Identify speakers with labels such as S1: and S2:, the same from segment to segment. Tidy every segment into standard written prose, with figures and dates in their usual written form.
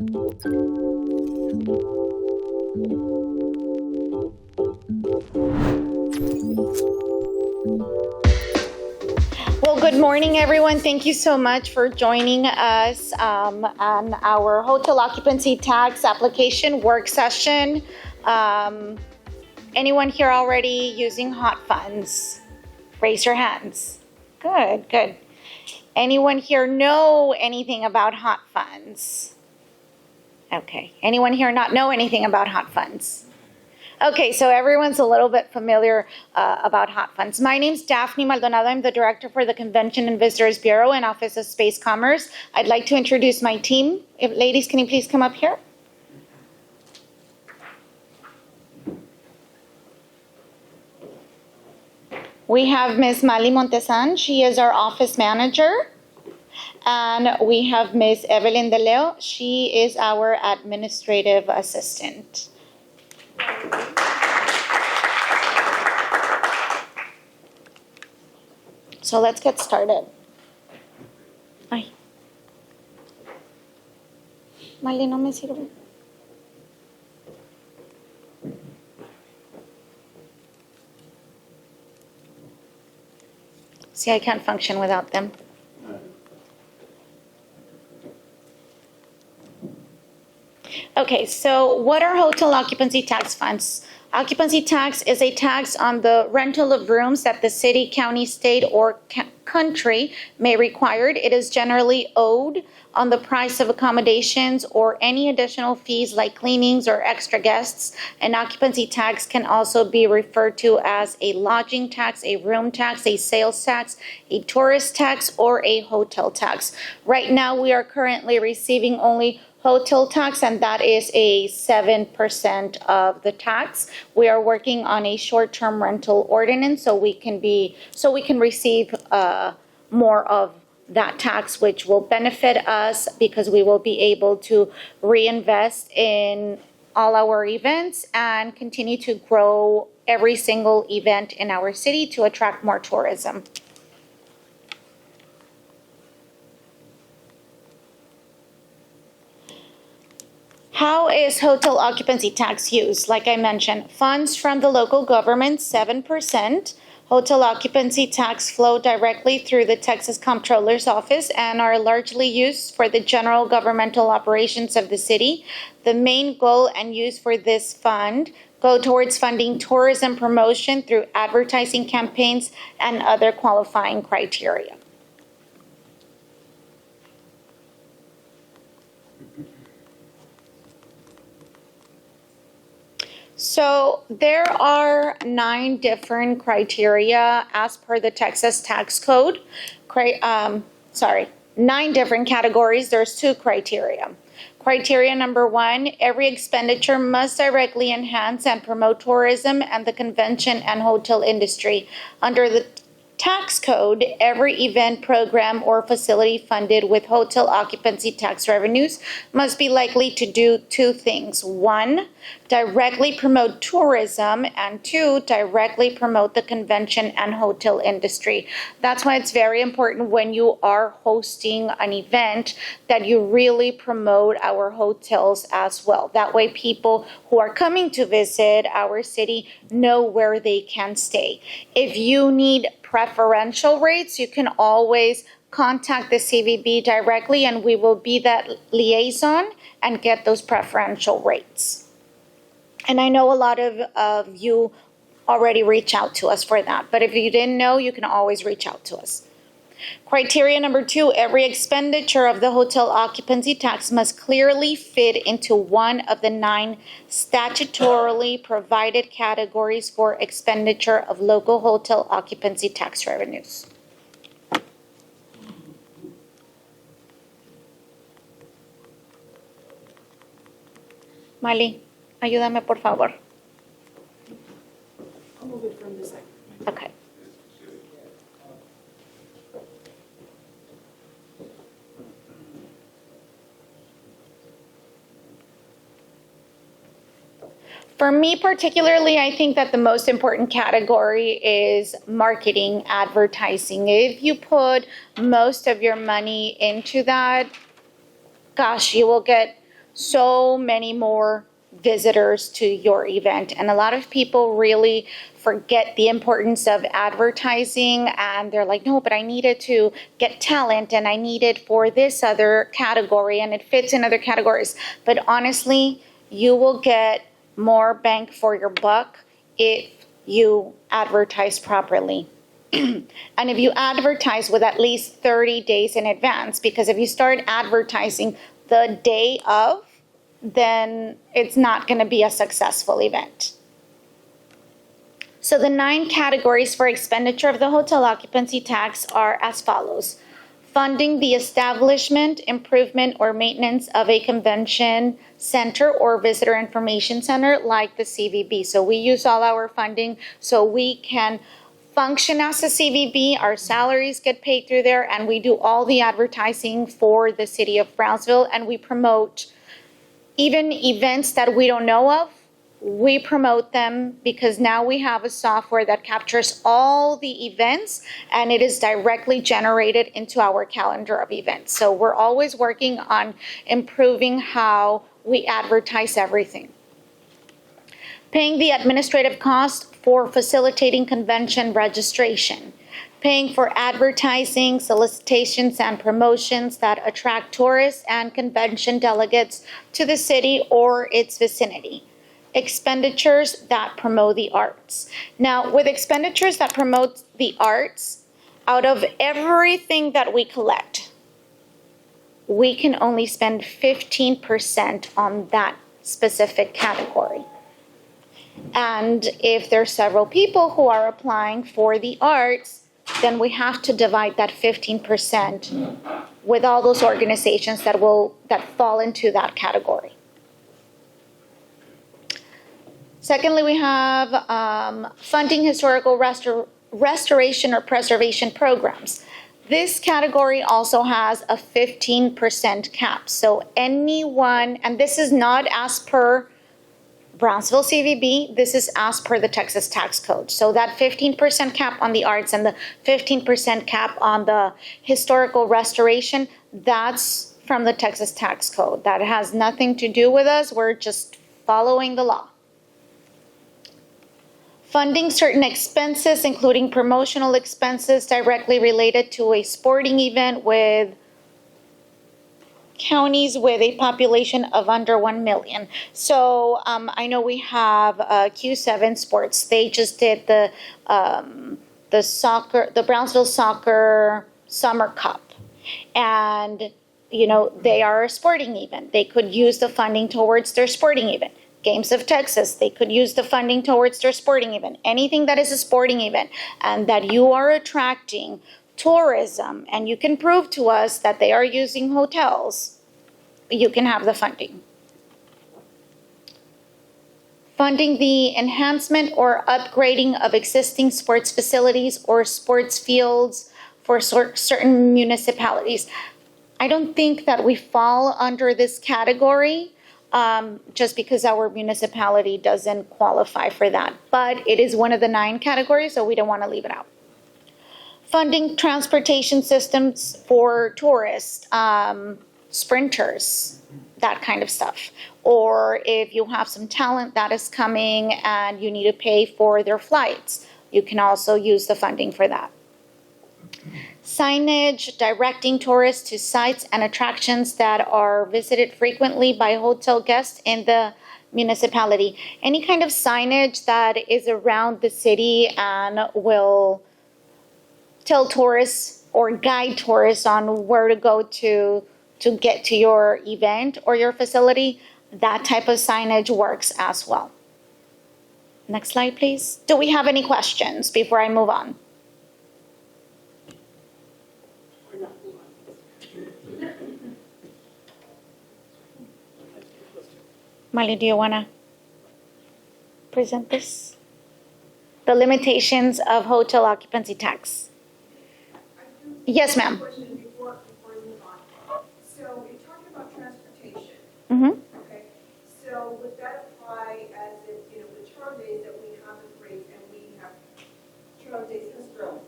S1: Well, good morning, everyone. Thank you so much for joining us on our hotel occupancy tax application work session. Anyone here already using hot funds? Raise your hands. Good, good. Anyone here know anything about hot funds? Okay. Anyone here not know anything about hot funds? Okay, so everyone's a little bit familiar about hot funds. My name's Daphne Maldonado. I'm the director for the Convention and Visitors Bureau and Office of Space Commerce. I'd like to introduce my team. Ladies, can you please come up here? We have Ms. Mali Montesan. She is our office manager. And we have Ms. Evelyn De Leo. She is our administrative assistant. So let's get started. Ay. Mali, no me sirve. See, I can't function without them. Okay, so what are hotel occupancy tax funds? Occupancy tax is a tax on the rental of rooms that the city, county, state, or country may require. It is generally owed on the price of accommodations or any additional fees like cleanings or extra guests. An occupancy tax can also be referred to as a lodging tax, a room tax, a sales tax, a tourist tax, or a hotel tax. Right now, we are currently receiving only hotel tax, and that is a 7% of the tax. We are working on a short-term rental ordinance so we can receive more of that tax, which will benefit us because we will be able to reinvest in all our events and continue to grow every single event in our city to attract more tourism. How is hotel occupancy tax used? Like I mentioned, funds from the local government, 7%. Hotel occupancy tax flow directly through the Texas Comptroller's Office and are largely used for the general governmental operations of the city. The main goal and use for this fund go towards funding tourism promotion through advertising campaigns and other qualifying criteria. So there are 9 different criteria as per the Texas Tax Code. 9 different categories. There's 2 criteria. Criteria number 1, every expenditure must directly enhance and promote tourism and the convention and hotel industry. Under the tax code, every event, program, or facility funded with hotel occupancy tax revenues must be likely to do 2 things. 1, directly promote tourism, and 2, directly promote the convention and hotel industry. That's why it's very important when you are hosting an event that you really promote our hotels as well. That way people who are coming to visit our city know where they can stay. If you need preferential rates, you can always contact the CVB directly and we will be that liaison and get those preferential rates. And I know a lot of you already reach out to us for that, but if you didn't know, you can always reach out to us. Criteria number 2, every expenditure of the hotel occupancy tax must clearly fit into one of the 9 statutorily provided categories for expenditure of local hotel occupancy tax revenues. Mali, ayúdame por favor.
S2: I'll move it from this side.
S1: Okay. For me particularly, I think that the most important category is marketing, advertising. If you put most of your money into that, gosh, you will get so many more visitors to your event. And a lot of people really forget the importance of advertising, and they're like, no, but I need it to get talent, and I need it for this other category, and it fits in other categories. But honestly, you will get more bang for your buck if you advertise properly. And if you advertise with at least 30 days in advance, because if you start advertising the day of, then it's not going to be a successful event. So the 9 categories for expenditure of the hotel occupancy tax are as follows. Funding the establishment, improvement, or maintenance of a convention center or visitor information center like the CVB. So we use all our funding so we can function as a CVB. Our salaries get paid through there, and we do all the advertising for the City of Brownsville, and we promote even events that we don't know of. We promote them because now we have a software that captures all the events, and it is directly generated into our calendar of events. So we're always working on improving how we advertise everything. Paying the administrative cost for facilitating convention registration. Paying for advertising, solicitations, and promotions that attract tourists and convention delegates to the city or its vicinity. Expenditures that promote the arts. Now, with expenditures that promote the arts, out of everything that we collect, we can only spend 15% on that specific category. And if there's several people who are applying for the arts, then we have to divide that 15% with all those organizations that fall into that category. Secondly, we have funding historical restoration or preservation programs. This category also has a 15% cap. So anyone, and this is not as per Brownsville CVB, this is as per the Texas tax code. So that 15% cap on the arts and the 15% cap on the historical restoration, that's from the Texas tax code. That has nothing to do with us. We're just following the law. Funding certain expenses, including promotional expenses directly related to a sporting event with counties with a population of under 1 million. So I know we have Q7 Sports. They just did the Brownsville Soccer Summer Cup, and they are a sporting event. They could use the funding towards their sporting event. Games of Texas, they could use the funding towards their sporting event. Anything that is a sporting event and that you are attracting tourism, and you can prove to us that they are using hotels, you can have the funding. Funding the enhancement or upgrading of existing sports facilities or sports fields for certain municipalities. I don't think that we fall under this category just because our municipality doesn't qualify for that. But it is one of the 9 categories, so we don't want to leave it out. Funding transportation systems for tourists, sprinters, that kind of stuff. Or if you have some talent that is coming and you need to pay for their flights, you can also use the funding for that. Signage directing tourists to sites and attractions that are visited frequently by hotel guests in the municipality. Any kind of signage that is around the city and will tell tourists or guide tourists on where to go to get to your event or your facility, that type of signage works as well. Next slide, please. Do we have any questions before I move on? Molly, do you want to present this? The limitations of hotel occupancy tax. Yes, ma'am.
S2: Before you move on. So you're talking about transportation.
S1: Mm-hmm.
S2: Okay. So would that apply as if, the trail days that we have in Grace, and we have trail days in Sterling,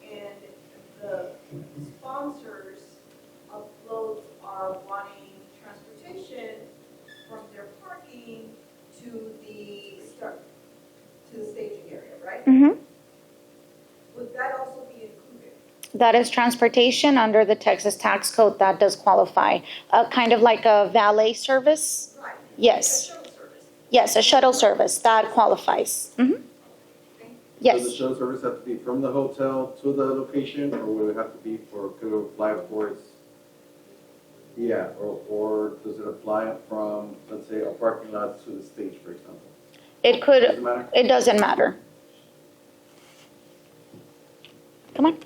S2: and the sponsors of floats are wanting transportation?
S1: That is transportation under the Texas tax code. That does qualify. Kind of like a valet service.
S2: Right.
S1: Yes.
S2: A shuttle service.
S1: Yes, a shuttle service. That qualifies.
S2: Okay.
S3: Does the
S1: Yes.
S3: shuttle service have to be from the hotel to the location, or would it have to be could it apply for its, yeah, or does it apply from, let's say, a parking lot to the stage, for example?
S1: It could,
S3: Doesn't matter?
S1: it doesn't matter. Come on.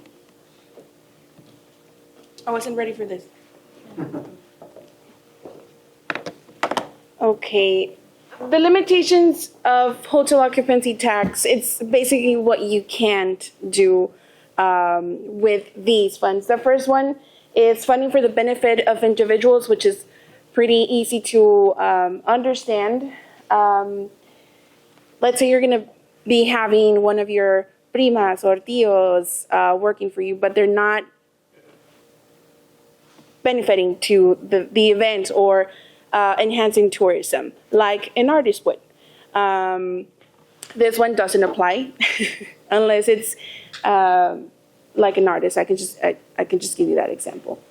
S4: I wasn't ready for this. Okay. The limitations of hotel occupancy tax, it's basically what you can't do with these funds. The first one is funding for the benefit of individuals, which is pretty easy to understand. Let's say you're going to be having one of your primas or tios working for you, but they're not benefiting to the event or enhancing tourism, like an artist would. This one doesn't apply unless it's like an artist. I can just give you that example.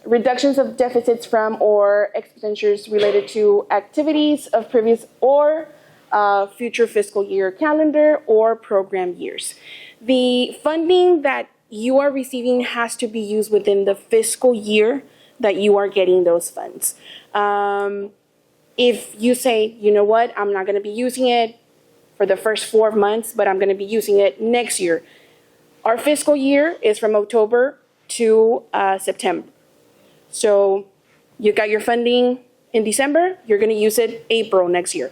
S4: Reductions of deficits from or expenditures related to activities of previous or future fiscal year calendar or program years. The funding that you are receiving has to be used within the fiscal year that you are getting those funds. If you say, you know what, I'm not going to be using it for the first 4 months, but I'm going to be using it next year. Our fiscal year is from October to September. So you got your funding in December, you're going to use it April next year.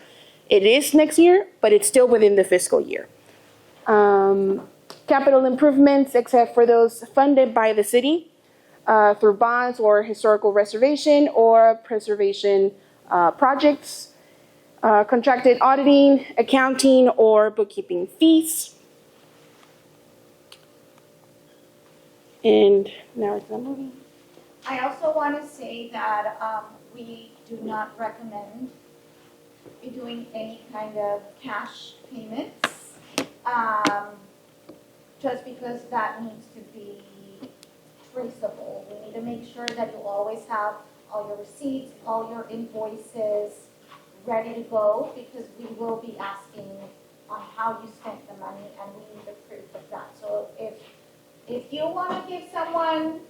S4: It is next year, but it's still within the fiscal year. Capital improvements, except for those funded by the city through bonds or historical restoration or preservation projects, contracted auditing, accounting, or bookkeeping fees. And now it's not moving.
S1: I also want to say that we do not recommend you doing any kind of cash payments, just because that needs to be traceable. We need to make sure that you always have all your receipts, all your invoices ready to go, because we will be asking on how you spent the money, and we need a proof of that. So if you want to give someone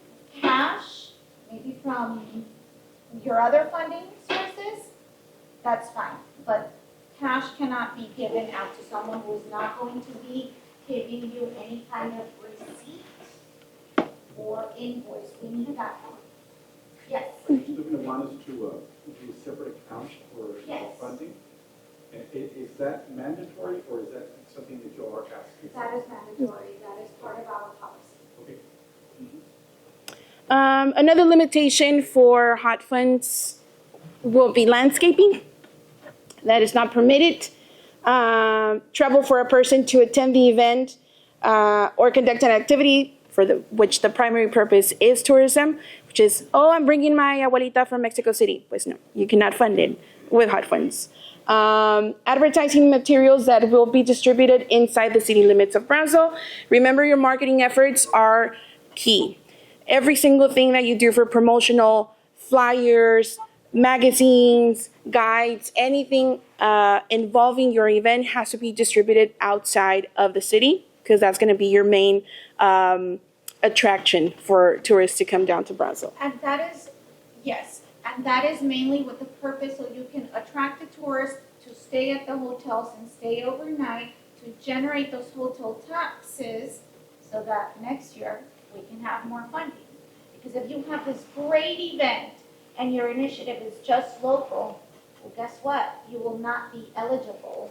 S1: cash, maybe from your other funding sources, that's fine. But cash cannot be given out to someone who is not going to be giving you any kind of receipt or invoice. We need that one. Yes.
S5: Are you still going to want us to do separate accounts for
S1: Yes.
S5: funding? And is that mandatory, or is that something that you are asking?
S1: That is mandatory. That is part of our policy.
S5: Okay.
S4: Another limitation for hot funds will be landscaping. That is not permitted. Travel for a person to attend the event or conduct an activity for which the primary purpose is tourism, which is, oh, I'm bringing my abuelita from Mexico City. Pues no, you cannot fund it with hot funds. Advertising materials that will be distributed inside the city limits of Brownsville. Remember, your marketing efforts are key. Every single thing that you do for promotional flyers, magazines, guides, anything involving your event has to be distributed outside of the city, because that's going to be your main attraction for tourists to come down to Brownsville.
S1: And that is, yes, and that is mainly with the purpose so you can attract the tourists to stay at the hotels and stay overnight, to generate those hotel taxes, so that next year we can have more funding. Because if you have this great event and your initiative is just local, well, guess what? You will not be eligible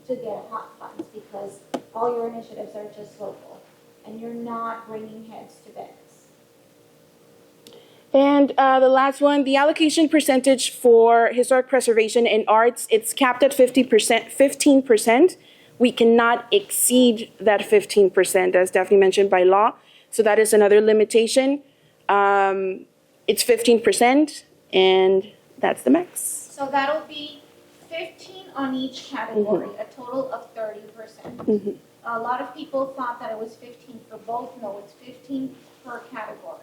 S1: to get hot funds, because all your initiatives are just local and you're not bringing heads to beds.
S4: And the last one, the allocation percentage for historic preservation and arts, it's capped at 15%. We cannot exceed that 15%, as Daphne mentioned, by law. So that is another limitation. It's 15%, and that's the max.
S1: So that'll be 15 on each category, a total of 30%. A lot of people thought that it was 15 for both. No, it's 15 per category.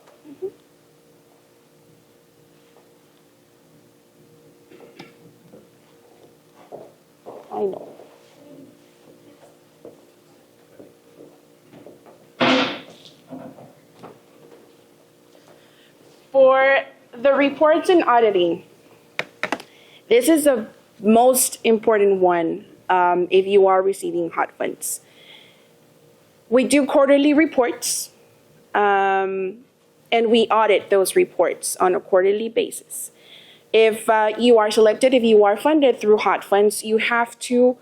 S4: I know. For the reports and auditing, this is the most important one if you are receiving hot funds. We do quarterly reports, and we audit those reports on a quarterly basis. If you are selected, if you are funded through hot funds, you have to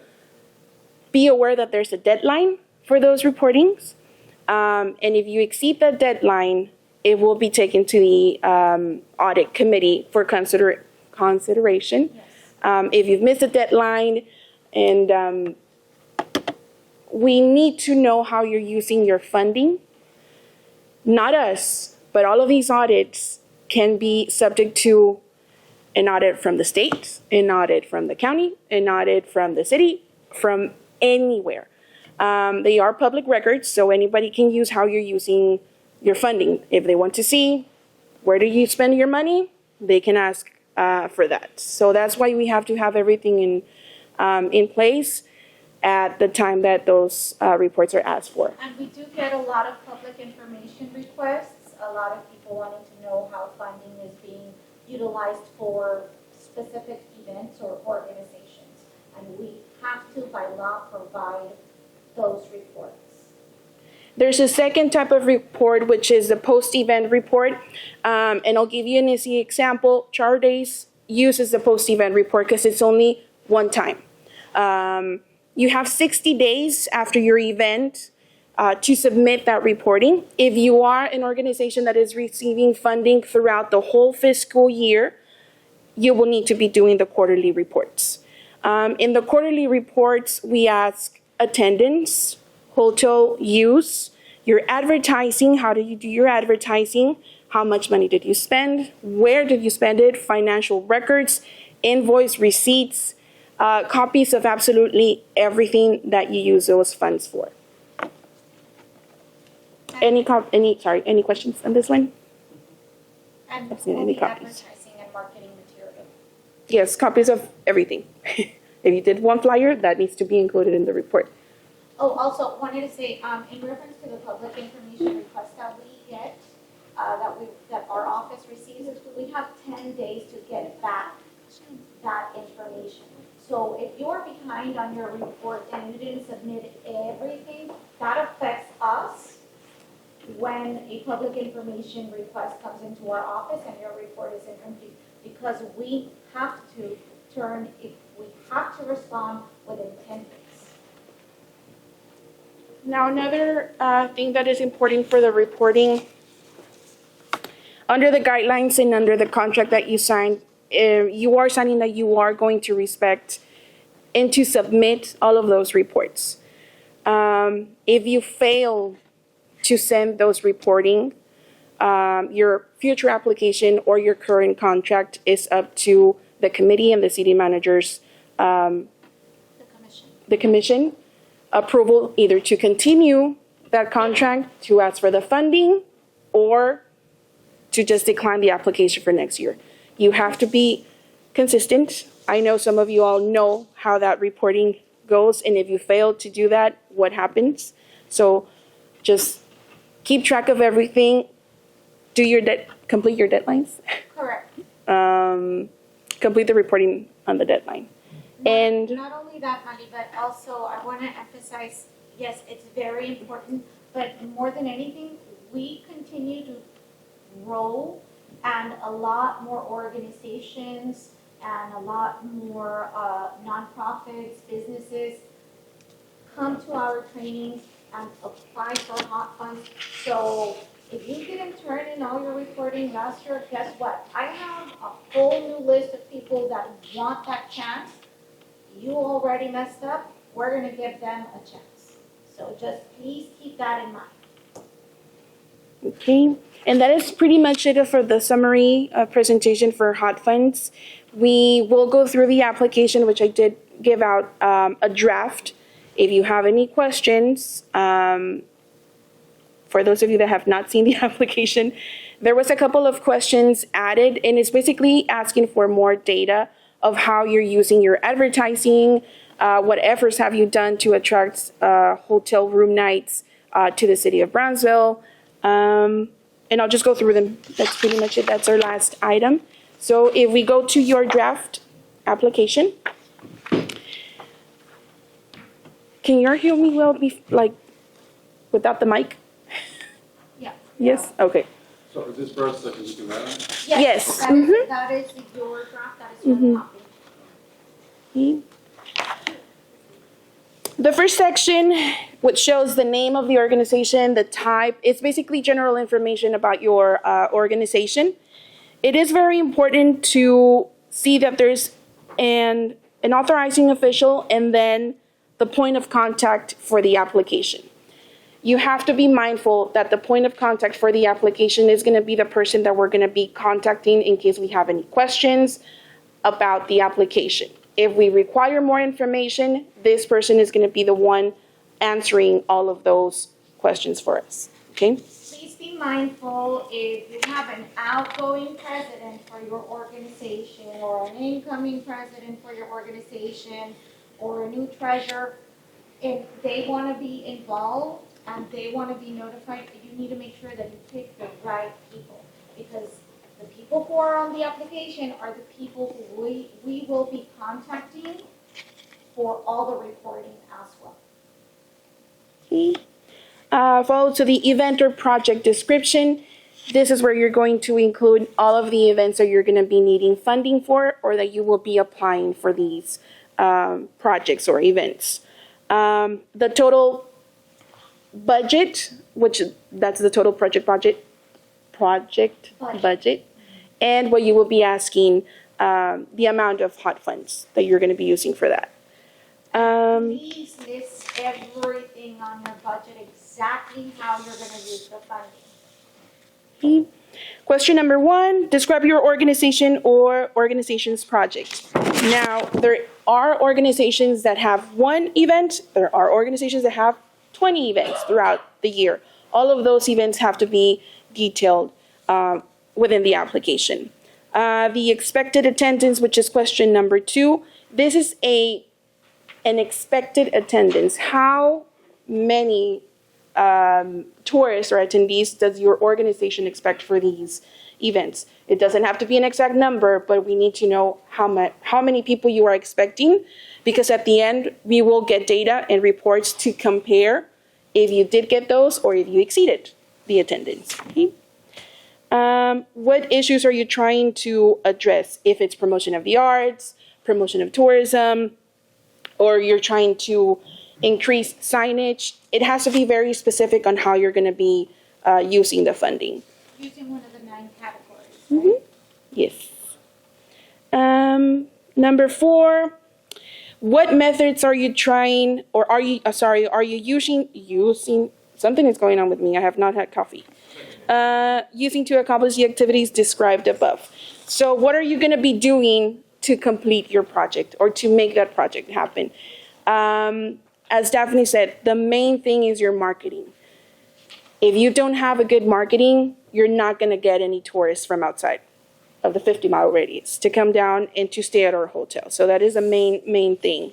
S4: be aware that there's a deadline for those reportings. And if you exceed that deadline, it will be taken to the audit committee for consideration.
S1: Yes.
S4: If you've missed a deadline, and we need to know how you're using your funding. Not us, but all of these audits can be subject to an audit from the state, an audit from the county, an audit from the city, from anywhere. They are public records, so anybody can use how you're using your funding. If they want to see where do you spend your money, they can ask for that. So that's why we have to have everything in place at the time that those reports are asked for.
S1: And we do get a lot of public information requests, a lot of people wanting to know how funding is being utilized for specific events or organizations. And we have to, by law, provide those reports.
S4: There's a second type of report, which is the post-event report. And I'll give you an easy example. Charter Days uses the post-event report because it's only one time. You have 60 days after your event to submit that reporting. If you are an organization that is receiving funding throughout the whole fiscal year, you will need to be doing the quarterly reports. In the quarterly reports, we ask attendance, hotel use, your advertising, how do you do your advertising, how much money did you spend, where did you spend it, financial records, invoice receipts, copies of absolutely everything that you use those funds for. Any questions on this one?
S1: And
S4: I've seen
S1: all
S4: any
S1: the
S4: copies.
S1: advertising and marketing material.
S4: Yes, copies of everything. If you did one flyer, that needs to be included in the report.
S1: Oh, also wanted to say, in reference to the public information request that we get, that our office receives, we have 10 days to get back that information. So if you're behind on your report and you didn't submit everything, that affects us when a public information request comes into our office and your report is incomplete, because we have to respond within 10 days.
S4: Now, another thing that is important for the reporting, under the guidelines and under the contract that you signed, you are signing that you are going to respect and to submit all of those reports. If you fail to send those reporting, your future application or your current contract is up to the committee and the city managers, the commission approval, either to continue that contract, to ask for the funding, or to just decline the application for next year. You have to be consistent. I know some of you all know how that reporting goes, and if you fail to do that, what happens? So just keep track of everything. Complete your deadlines.
S1: Correct.
S4: Complete the reporting on the deadline. And
S1: not only that, Mali, but also I want to emphasize, yes, it's very important, but more than anything, we continue to grow, and a lot more organizations and a lot more nonprofits, businesses come to our trainings and apply for hot funds. So if you didn't turn in all your reporting last year, guess what? I have a whole new list of people that want that chance. You already messed up, we're gonna give them a chance. So just please keep that in mind.
S4: okay, and that is pretty much it for the summary presentation for hot funds. We will go through the application, which I did give out a draft, If you have any questions, for those of you that have not seen the application, there was a couple of questions added, and it's basically asking for more data of how you're using your advertising, what efforts have you done to attract hotel room nights to the city of Brownsville. And I'll just go through them. That's pretty much it. That's our last item. So if we go to your draft application, can you hear me well, without the mic?
S1: Yeah.
S4: Yes? Okay.
S3: So is this first that you can add?
S4: Yes.
S1: That is, that is your draft, that is your copy.
S4: The first section, which shows the name of the organization, the type, it's basically general information about your organization. It is very important to see that there's an authorizing official and then the point of contact for the application. You have to be mindful that the point of contact for the application is going to be the person that we're going to be contacting in case we have any questions about the application. If we require more information, this person is going to be the one answering all of those questions for us, okay?
S1: Please be mindful if you have an outgoing president for your organization or an incoming president for your organization or a new treasurer, if they want to be involved and they want to be notified, you need to make sure that you pick the right people, because the people who are on the application are the people who we will be contacting for all the reporting as well.
S4: Okay. Follow to the event or project description. This is where you're going to include all of the events that you're going to be needing funding for or that you will be applying for these projects or events. The total budget, which that's the total project budget, and what you will be asking, the amount of hot funds that you're going to be using for that.
S1: Please list everything on your budget, exactly how you're going to use the funding.
S4: Question number 1, describe your organization or organization's project. Now, there are organizations that have one event. There are organizations that have 20 events throughout the year. All of those events have to be detailed within the application. The expected attendance, which is question number 2, this is an expected attendance. How many tourists or attendees does your organization expect for these events? It doesn't have to be an exact number, but we need to know how many people you are expecting, because at the end, we will get data and reports to compare if you did get those or if you exceeded the attendance. Okay? What issues are you trying to address? If it's promotion of the arts, promotion of tourism, or you're trying to increase signage, it has to be very specific on how you're going to be using the funding.
S1: Using one of the 9 categories.
S4: Mm-hmm. Yes. Number 4, what methods are you trying, or are you using, something is going on with me, I have not had coffee. Using to accomplish the activities described above. So what are you going to be doing to complete your project or to make that project happen? As Daphne said, the main thing is your marketing. If you don't have a good marketing, you're not going to get any tourists from outside of the 50-mile radius to come down and to stay at our hotel. So that is a main thing.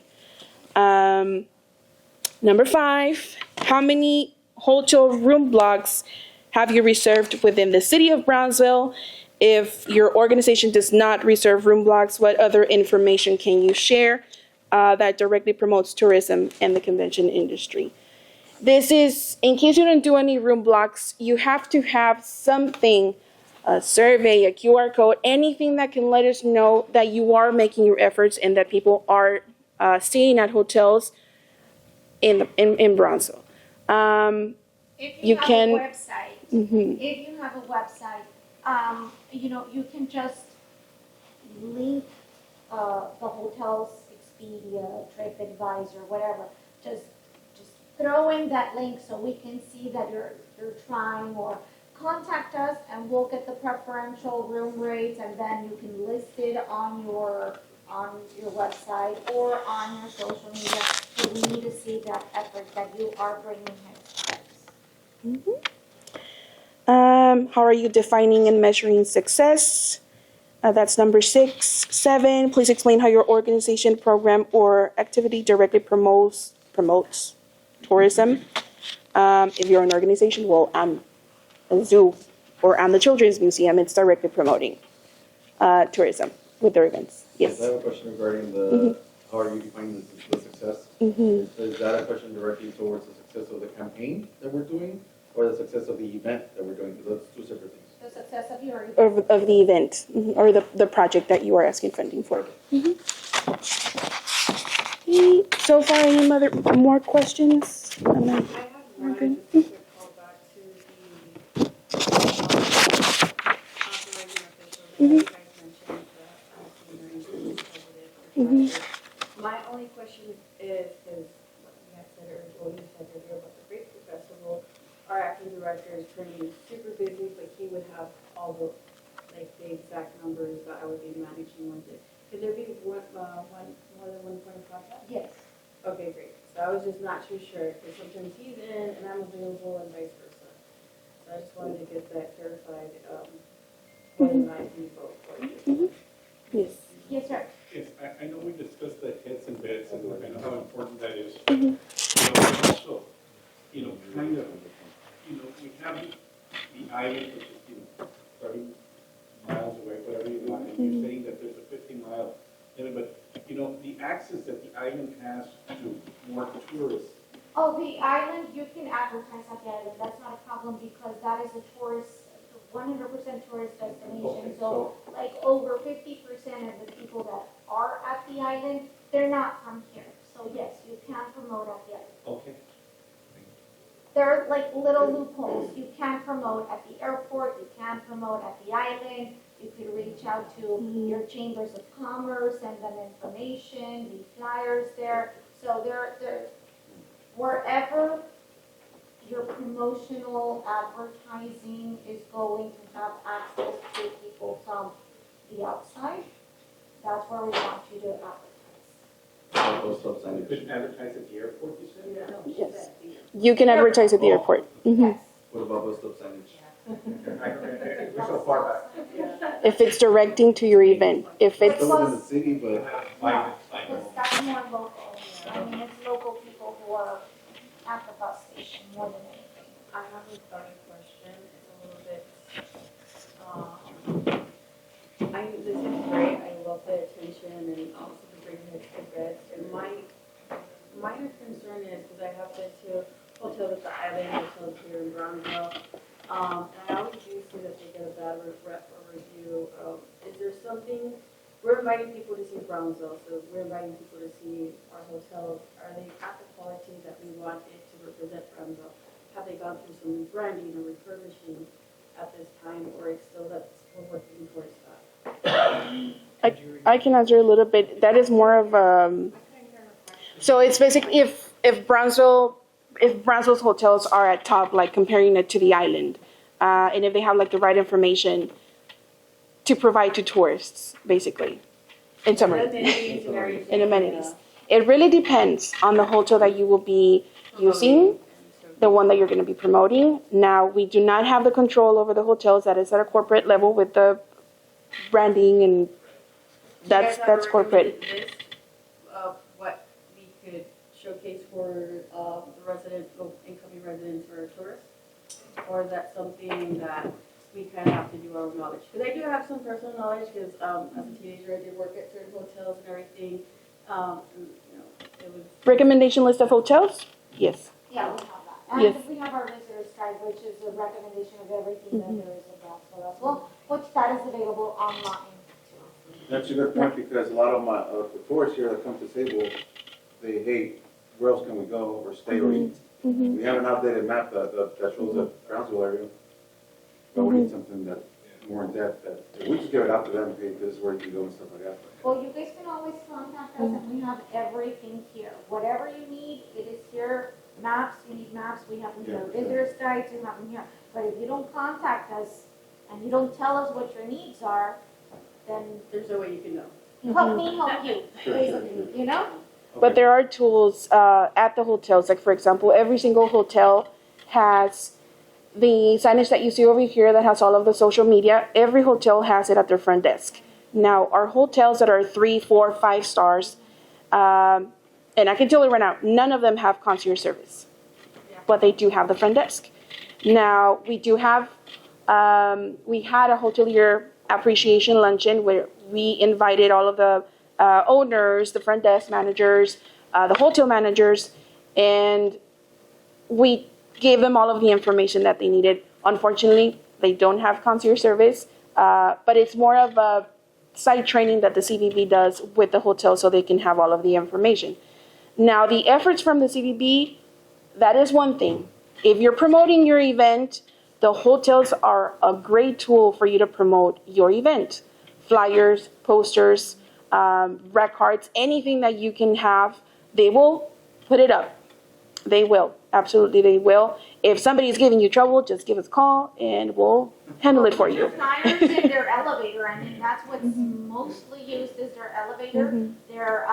S4: Number 5, how many hotel room blocks have you reserved within the city of Brownsville? If your organization does not reserve room blocks, what other information can you share that directly promotes tourism and the convention industry? This is, in case you don't do any room blocks, you have to have something, a survey, a QR code, anything that can let us know that you are making your efforts and that people are staying at hotels in Brownsville.
S1: If you have
S4: can,
S1: a website,
S4: mm-hmm.
S1: if you have a website, you can just link the hotel's Expedia, TripAdvisor, whatever. Just throw in that link so we can see that you're trying, or contact us and we'll get the preferential room rates, and then you can list it on your on your website or on your social media. So we need to see that effort that you are bringing him steps.
S4: How are you defining and measuring success? That's number 6. 7, please explain how your organization, program, or activity directly promotes tourism. If you're an organization, well, I'm a zoo or I'm the Children's Museum, it's directly promoting tourism with their events. Yes.
S3: I have a question regarding the, how are you defining the success? Is that a question directly towards the success of the campaign that we're doing, or the success of the event that we're doing? Because that's two separate things.
S1: The success of your event.
S4: Of the event, or the project that you are asking funding for. So far, any more questions?
S6: I have one,
S4: Okay.
S6: just to call back to the authorizing official that you guys mentioned, the positive. My only question is, what you had said earlier, what you said earlier about the Grapefruit Festival, our acting director is currently super busy, but he would have all the, like, the exact numbers that I would be managing with it. Could there be more than one point of contact?
S1: Yes.
S6: Okay, great. So I was just not too sure, because sometimes he's in and I'm available and vice versa. So I just wanted to get that clarified, when I do vote for you.
S4: Yes.
S1: Yes, sir.
S5: Yes, I know we discussed the heads and beds and how important that is. You know, also, you know, kind of, you know, we have the island, which is, you know, 30 miles away, whatever you want, and you're saying that there's a 50-mile limit, but, you know, the access that the island has to more tourists.
S1: Oh, the island, you can advertise at the island, that's not a problem because that is a tourist, 100% tourist destination.
S5: Okay,
S1: So like over 50% of the people that are at the island, they're not from here. So yes, you can promote at the island.
S5: Okay.
S1: There are like little loopholes. You can promote at the airport, you can promote at the island, you could reach out to your chambers of commerce, send them information, leave flyers there. So there, wherever your promotional advertising is going to have access to people from the outside, that's where we want you to advertise.
S3: Those stop
S5: You
S3: signage.
S5: couldn't advertise at the airport, you said?
S4: Yes. You can advertise at the airport.
S1: Yes.
S3: What about bus stop signage?
S5: We're so far back.
S4: If it's directing to your event, if it's,
S3: Still within the city, but
S1: No, because that's more local. I mean, it's local people who are at the bus station more than anything.
S6: I have a starting question, it's a little bit, this is great, I love the attention and also the bring heads to beds. And my minor concern is, because I have been to hotels at the island, hotels here in Brownsville, and I always do see that they get a bad rep or review. Is there something, we're inviting people to see Brownsville, so we're inviting people to see our hotels. Are they at the quality that we want it to represent Brownsville? Have they gone through some rebranding or refurbishing at this time, or it's still that we're working towards that?
S4: I can answer a little bit. That is more of so it's basically if Brownsville's hotels are at top, like comparing it to the island, and if they have like the right information to provide to tourists, basically, in summary,
S6: Amenities and everything.
S4: in amenities. It really depends on the hotel that you will be using, the one that you're going to be promoting. Now, we do not have the control over the hotels. That is at a corporate level with the branding, and that's corporate.
S6: List of what we could showcase for the residents, incoming residents or tourists? Or is that something that we kind of have to do our own knowledge? Because I do have some personal knowledge, because as a teenager, I did work at certain hotels and everything. And, you know, it was.
S4: Recommendation list of hotels? Yes.
S1: Yeah, we have that.
S4: Yes.
S1: And we have our visitors guide, which is a recommendation of everything that there is in Brownsville as well, which that is available online too.
S3: that's a good point, because a lot of my, the tourists here that come to Sable, they, hey, where else can we go or stay or eat? We have an updated map that shows the Brownsville area, but we need something that more in depth, that, if we just give it out to them, hey, this is where you can go and stuff like that.
S1: Well, you guys can always contact us and we have everything here. Whatever you need, it is here. Maps, you need maps, we have them here.
S3: Yeah.
S1: Visitors guides, we have them here. But if you don't contact us and you don't tell us what your needs are, then
S6: There's no way you can know.
S1: help me help you, basically, you know?
S4: But there are tools at the hotels. Like, for example, every single hotel has the signage that you see over here that has all of the social media. Every hotel has it at their front desk. Now, our hotels that are 3, 4, 5 stars, and I can tell you right now, none of them have concierge service, but they do have the front desk. Now, we do have, we had a hotelier appreciation luncheon where we invited all of the owners, the front desk managers, the hotel managers, and we gave them all of the information that they needed. Unfortunately, they don't have concierge service, but it's more of a site training that the CVB does with the hotel so they can have all of the information. Now, the efforts from the CVB, that is one thing. If you're promoting your event, the hotels are a great tool for you to promote your event. Flyers, posters, rec cards, anything that you can have, they will put it up. They will. Absolutely, they will. If somebody is giving you trouble, just give us a call and we'll handle it for you.
S1: Flyers in their elevator, I mean, that's what's mostly used is their elevator, their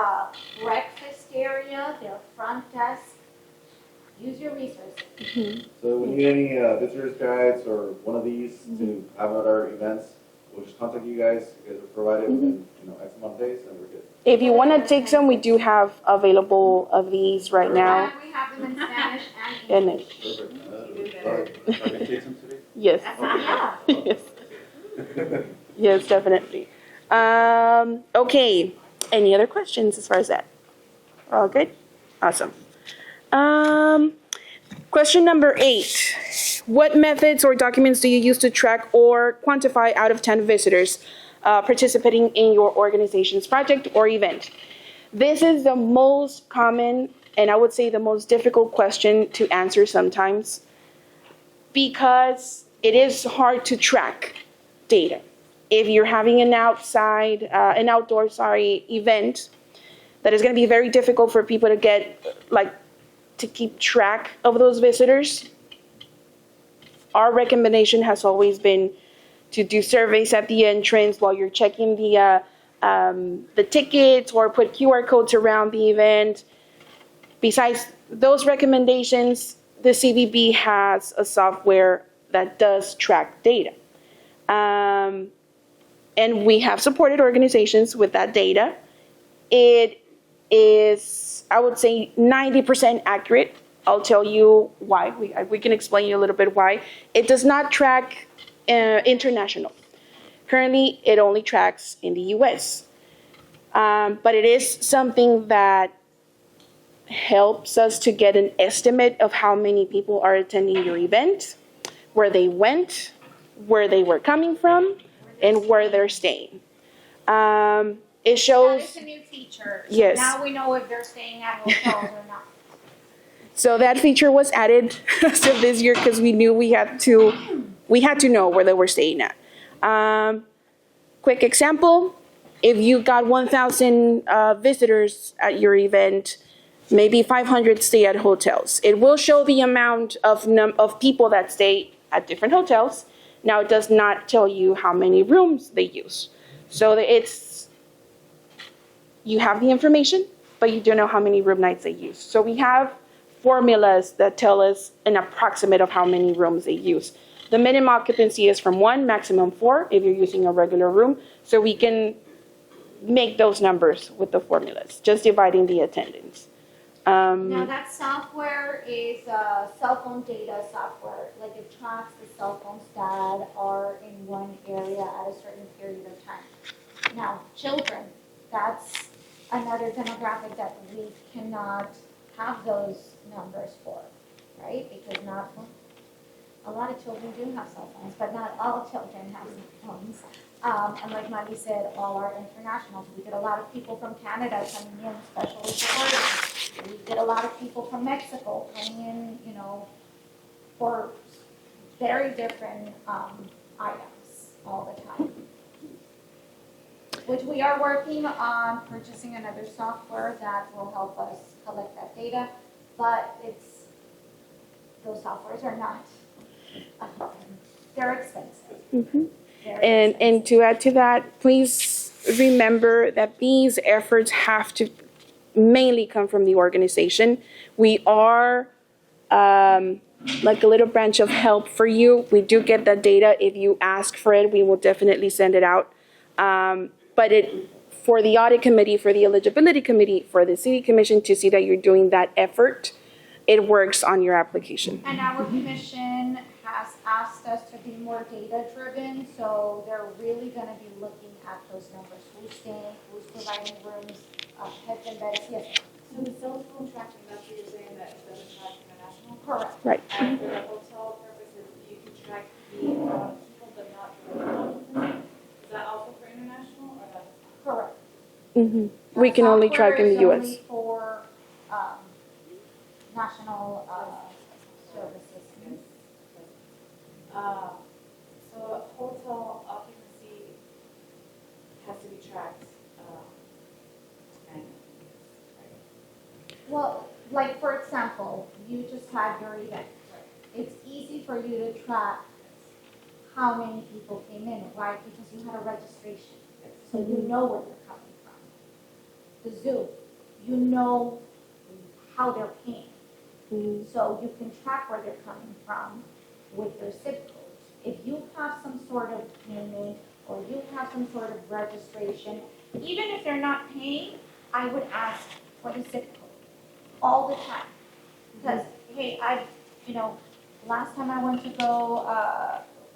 S1: breakfast area, their front desk. Use your resources.
S3: So when you need any visitors guides or one of these to have at our events, we'll just contact you guys. You guys are provided within, X amount of days, and we're good.
S4: If you want to take some, we do have available of these right now.
S1: And we have them in Spanish and
S4: And
S1: English.
S3: Perfect. I can take some today?
S4: yes,
S1: Yeah.
S4: yes, yes, definitely. Okay. Any other questions as far as that? All good? Awesome. Question number 8. What methods or documents do you use to track or quantify out of 10 visitors participating in your organization's project or event? This is the most common and I would say the most difficult question to answer sometimes because it is hard to track data. If you're having an outdoor event, that is going to be very difficult for people to to keep track of those visitors. Our recommendation has always been to do surveys at the entrance while you're checking the tickets or put QR codes around the event. Besides those recommendations, the CVB has a software that does track data. And we have supported organizations with that data. It is, I would say, 90% accurate. I'll tell you why. We can explain you a little bit why. It does not track international. Currently, it only tracks in the US. But it is something that helps us to get an estimate of how many people are attending your event, where they went, where they were coming from, and where they're staying. It shows.
S1: That is a new feature. So
S4: Yes.
S1: now we know if they're staying at hotels or not.
S4: So that feature was added to this year because we knew we had to know where they were staying at. Quick example, if you got 1,000 visitors at your event, maybe 500 stay at hotels. It will show the amount of people that stay at different hotels. Now, it does not tell you how many rooms they use. So you have the information, but you don't know how many room nights they use. So we have formulas that tell us an approximate of how many rooms they use. The minimum occupancy is from 1, maximum 4 if you're using a regular room. So we can make those numbers with the formulas, just dividing the attendance.
S1: Now that software is cell phone data software, like it tracks the cell phones that are in one area at a certain period of time. Now, children, that's another demographic that we cannot have those numbers for, right? Because a lot of children do have cell phones, but not all children have cell phones. And like Madi said, all are international. We get a lot of people from Canada coming in, especially for orders. We get a lot of people from Mexico coming in, for very different items all the time. Which we are working on purchasing another software that will help us collect that data, but those softwares are not, they're expensive.
S4: And to add to that, please remember that these efforts have to mainly come from the organization. We are like a little branch of help for you. We do get that data. If you ask for it, we will definitely send it out. But for the audit committee, for the eligibility committee, for the city commission to see that you're doing that effort, it works on your application.
S1: And our commission has asked us to be more data-driven, so they're really gonna be looking at those numbers. Who's staying, who's providing rooms, heads and beds, yes.
S6: So the cell phone tracking, that's what you're saying, that it doesn't track international?
S1: Correct.
S4: Right.
S6: And for the hotel purposes, you can track the people, but not the occupancy? Is that also for international, or that's?
S1: Correct.
S4: We can only track in the
S1: Software
S4: US.
S1: is only for, national, services.
S6: So hotel occupancy has to be tracked, annually, right?
S1: Well, like, for example, you just had your event. It's easy for you to track how many people came in, right? Because you had a registration, so you know where they're coming from. The Zoom, you know how they're paying. So you can track where they're coming from with their zip codes. If you have some sort of payment or you have some sort of registration, even if they're not paying, I would ask for the zip code all the time. Because, hey, last time I went to go,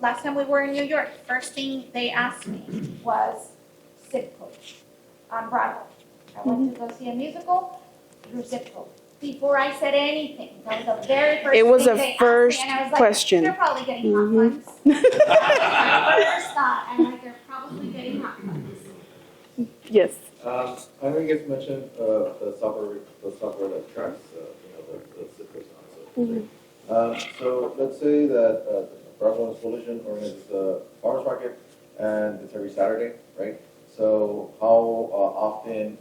S1: last time we were in New York, first thing they asked me was zip code on Broadway. I went to go see a musical, your zip code. Before I said anything, that was the very first
S4: It was
S1: thing
S4: a
S1: they
S4: first
S1: asked me, and I was like,
S4: question.
S1: they're probably getting hot ones. First thought, I'm like, they're probably getting hot ones.
S4: Yes.
S3: I know you guys mentioned, the software that tracks, the zip codes on it. So let's say that, Brownsville Coalition organizes a farmer's market and it's every Saturday, right? So how, often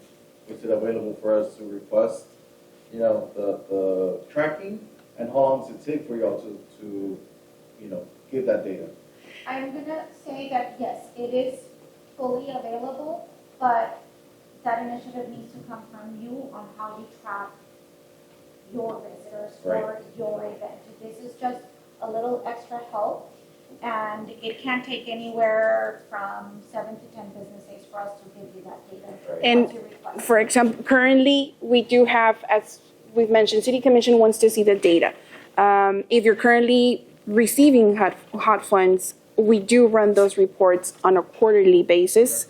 S3: is it available for us to request, the tracking, and how long does it take for y'all to give that data?
S1: I'm gonna say that, yes, it is fully available, but that initiative needs to come from you on how you track your visitors for your event. This is just a little extra help, and it can take anywhere from 7 to 10 business days for us to give you that data.
S4: And
S1: once you request.
S4: for example, currently, we do have, as we've mentioned, City Commission wants to see the data. If you're currently receiving hot funds, we do run those reports on a quarterly basis.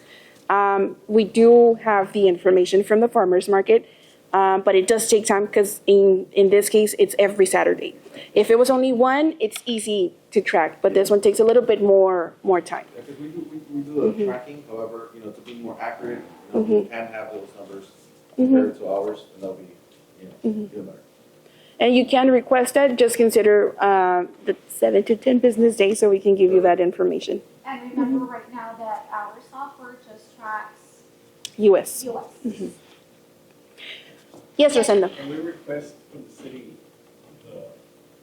S4: We do have the information from the farmer's market, but it does take time because in this case, it's every Saturday. If it was only one, it's easy to track, but this one takes a little bit more time.
S3: Because we do the tracking, however, to be more accurate, we can have those numbers compared to ours, and they'll be, even better.
S4: And you can request that, just consider the 7 to 10 business days so we can give you that information.
S1: And remember right now that our software just tracks
S4: US.
S1: US.
S4: Yes, Rosenda.
S5: Can we request from the city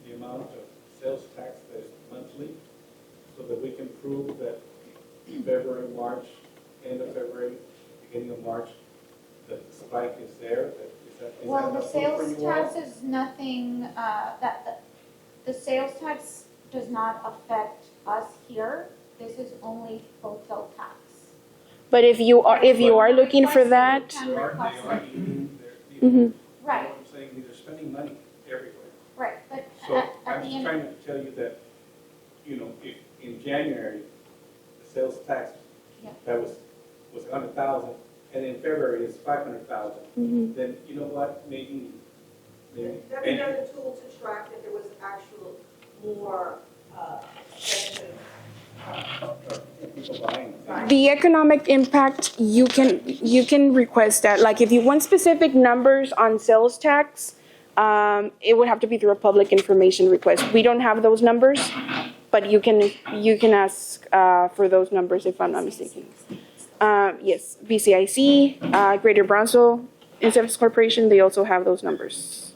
S5: the amount of sales tax that is monthly, so that we can prove that February, March, end of February, beginning of March, that the spike is there?
S1: Well, the sales tax is nothing, the sales tax does not affect us here. This is only hotel tax.
S4: But if you are looking for that,
S1: You can request
S5: They are
S1: it.
S5: eating,
S4: Mhm.
S5: you know
S1: Right,
S5: what I'm saying, they're spending money everywhere.
S1: right, but
S5: So
S1: at
S5: I'm
S1: the
S5: just
S1: end,
S5: trying to tell you that, if in January, the sales tax,
S1: Yeah.
S5: that was 100,000, and in February it's 500,000, then you know what, maybe.
S2: That's another tool to track that there was actual more, expensive,
S5: People buying things.
S4: the economic impact, you can request that. Like if you want specific numbers on sales tax, it would have to be through a public information request. We don't have those numbers, but you can ask for those numbers if I'm not mistaken. Yes, BCIC, Greater Brownsville Incentives Corporation, they also have those numbers.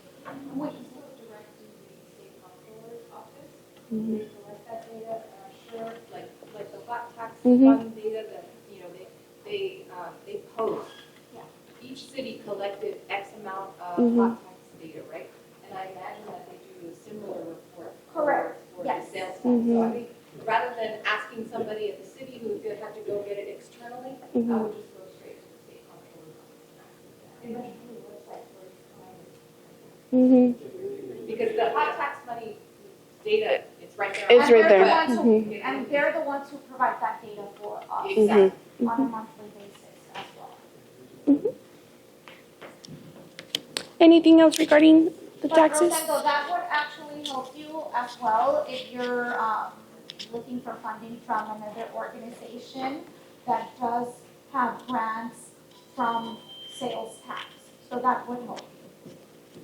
S6: We can still direct to the state comptroller's office. They collect that data, and I'm sure, like the flat tax fund data that, they
S7: they post, each city collected X amount of
S4: Mhm.
S7: hot tax data, right? And I imagine that they do a similar report.
S1: Correct.
S7: For the
S1: Yes.
S7: sales tax.
S4: Mhm.
S7: So I think, rather than asking somebody at the city who would have to go get it externally, I
S4: Mhm.
S7: would just go straight to the state comptroller. And that's the website for
S4: Mhm.
S7: because the hot tax money data, it's right there.
S4: It's
S1: And
S4: right
S1: they're the
S4: there.
S1: ones who-
S4: Mhm.
S1: And they're the ones who provide that data for us
S7: Exactly.
S1: on a monthly basis as well.
S4: Anything else regarding the
S1: But
S4: taxes?
S1: Rosendo, that would actually help you as well if you're looking for funding from another organization that does have grants from sales tax. So that would help you.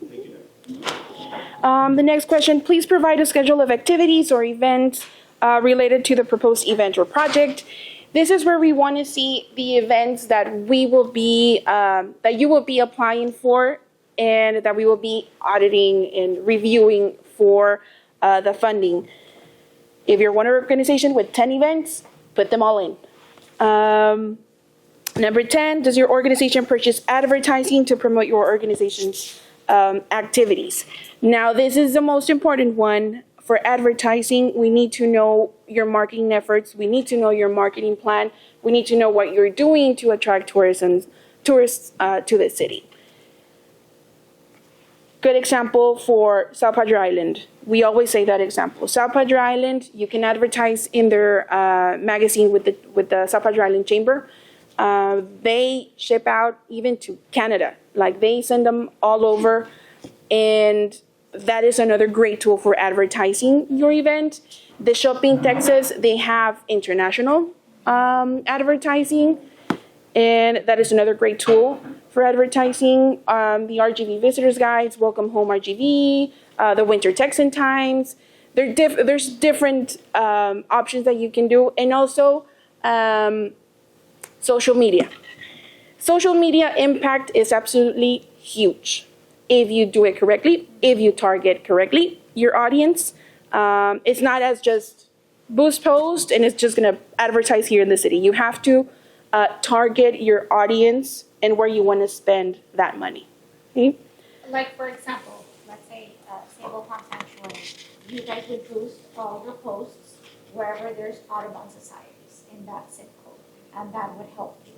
S5: Thank you.
S4: The next question, please provide a schedule of activities or events related to the proposed event or project. This is where we want to see the events that we will be, that you will be applying for and that we will be auditing and reviewing for the funding. If you're one organization with 10 events, put them all in. Number 10, does your organization purchase advertising to promote your organization's activities? Now, this is the most important one. For advertising, we need to know your marketing efforts. We need to know your marketing plan. We need to know what you're doing to attract tourists to the city. Good example for South Padre Island. We always say that example. South Padre Island, you can advertise in their magazine with the South Padre Island Chamber. They ship out even to Canada. Like they send them all over, and that is another great tool for advertising your event. The Shopping Texas, they have international advertising, and that is another great tool for advertising. The RGV Visitors Guides, Welcome Home RGV, the Winter Texan Times. There's different options that you can do, and also social media. Social media impact is absolutely huge. If you do it correctly, if you target correctly your audience, it's not as just boost post and it's just going to advertise here in the city. You have to target your audience and where you want to spend that money. Okay?
S1: Like, for example, let's say Sable Palm Sanctuary, you guys would boost all your posts wherever there's Audubon societies in that zip code, and that would help you.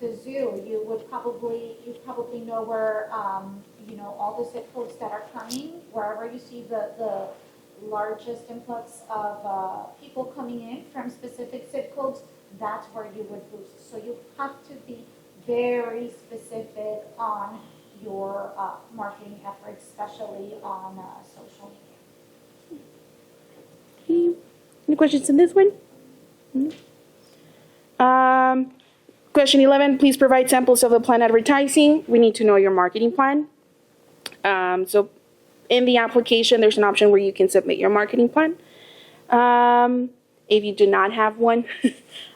S1: The zoo, you probably know where, all the zip codes that are coming, wherever you see the largest influx of people coming in from specific zip codes, that's where you would boost. So you have to be very specific on your marketing efforts, especially on social media.
S4: Okay. Any questions in this one? Question 11, please provide samples of the plan advertising. We need to know your marketing plan. So in the application, there's an option where you can submit your marketing plan. If you do not have one,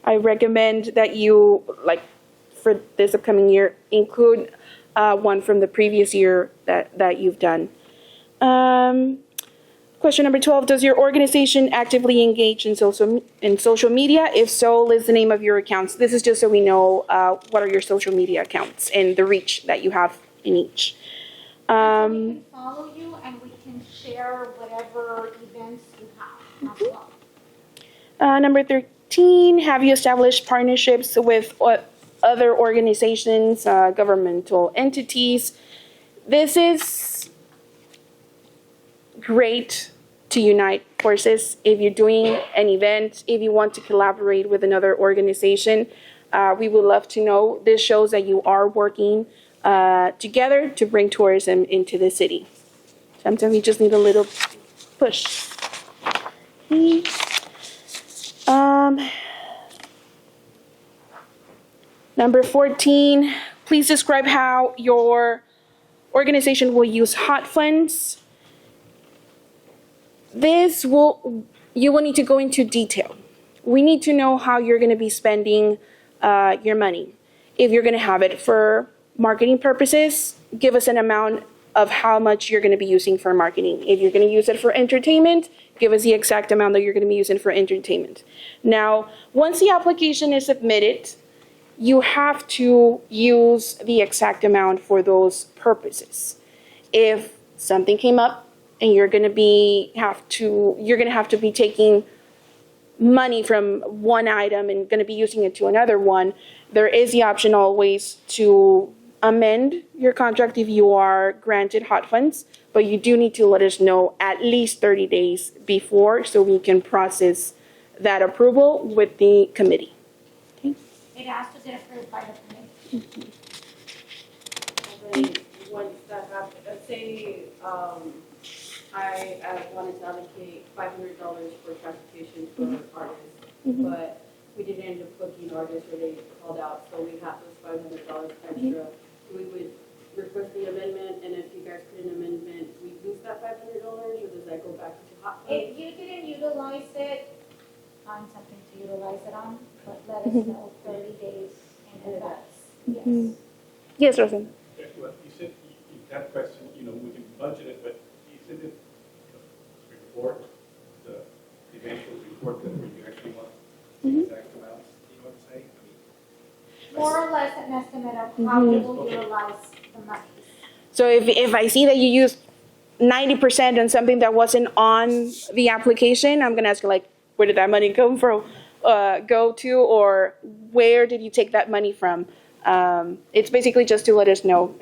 S4: I recommend that you, like for this upcoming year, include one from the previous year that you've done. Question number 12, does your organization actively engage in social media? If so, list the name of your accounts. This is just so we know what are your social media accounts and the reach that you have in each.
S1: We can follow you and we can share whatever events you have as well.
S4: Number 13, have you established partnerships with other organizations, governmental entities? This is great to unite forces. If you're doing an event, if you want to collaborate with another organization, we would love to know. This shows that you are working together to bring tourism into the city. Sometimes you just need a little push. Okay. Number 14, please describe how your organization will use hot funds. You will need to go into detail. We need to know how you're going to be spending your money. If you're going to have it for marketing purposes, give us an amount of how much you're going to be using for marketing. If you're going to use it for entertainment, give us the exact amount that you're going to be using for entertainment. Now, once the application is submitted, you have to use the exact amount for those purposes. If something came up and you're going to have to be taking money from one item and going to be using it to another one, there is the option always to amend your contract if you are granted hot funds, but you do need to let us know at least 30 days before so we can process that approval with the committee. Okay?
S1: It has to get approved by the committee.
S6: And then once that happens, let's say, I wanted to allocate $500 for transportation for artists, but we didn't end up booking artists or they called out, so we have those $500 extra. We would request the amendment, and if you guys put an amendment, we lose that $500, or does that go back to hot funds?
S1: If you didn't utilize it, find something to utilize it on, but let us know 30 days in advance. Yes.
S4: Yes, Rosen.
S5: Well, you said, that question, we can budget it, but you said that report, the eventual report that you actually want the exact amounts, you know what I'm saying?
S1: More or less an estimate of how you will utilize the money.
S4: So if I see that you used 90% on something that wasn't on the application, I'm going to ask you, like, where did that money go to, or where did you take that money from? It's basically just to let us know.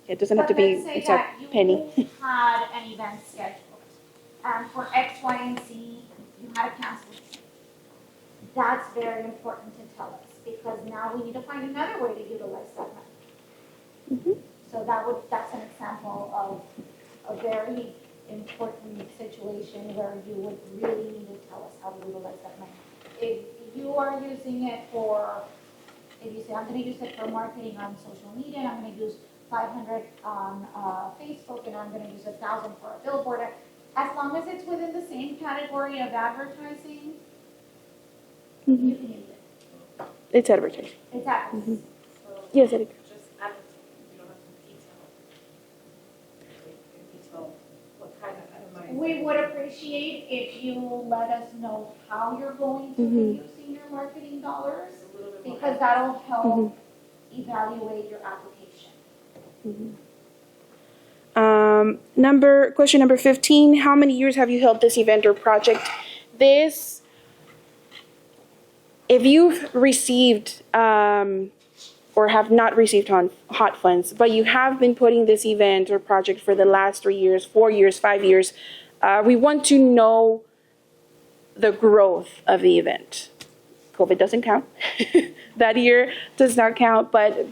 S4: It doesn't have to be
S1: But let's say
S4: exact
S1: that
S4: penny.
S1: you had an event scheduled, and for X, Y, and Z, you had to cancel it. That's very important to tell us, because now we need to find another way to utilize that money. So that's an example of a very important situation where you would really need to tell us how to utilize that money. If you are using it if you say, I'm gonna use it for marketing on social media, and I'm gonna use 500 on Facebook, and I'm gonna use 1,000 for a billboard, as long as it's within the same category of advertising, you can use it.
S4: It's advertising.
S1: It's advertising.
S4: Yes, it is.
S8: Just advertising, you don't have to detail what kind of itemized.
S1: We would appreciate if you let us know how you're going to be using your marketing dollars,
S8: A little bit more.
S1: because that'll help evaluate your application.
S4: Question number 15, how many years have you held this event or project? If you've received or have not received hot funds, but you have been putting this event or project for the last 3 years, 4 years, 5 years, we want to know the growth of the event. COVID doesn't count. That year does not count, but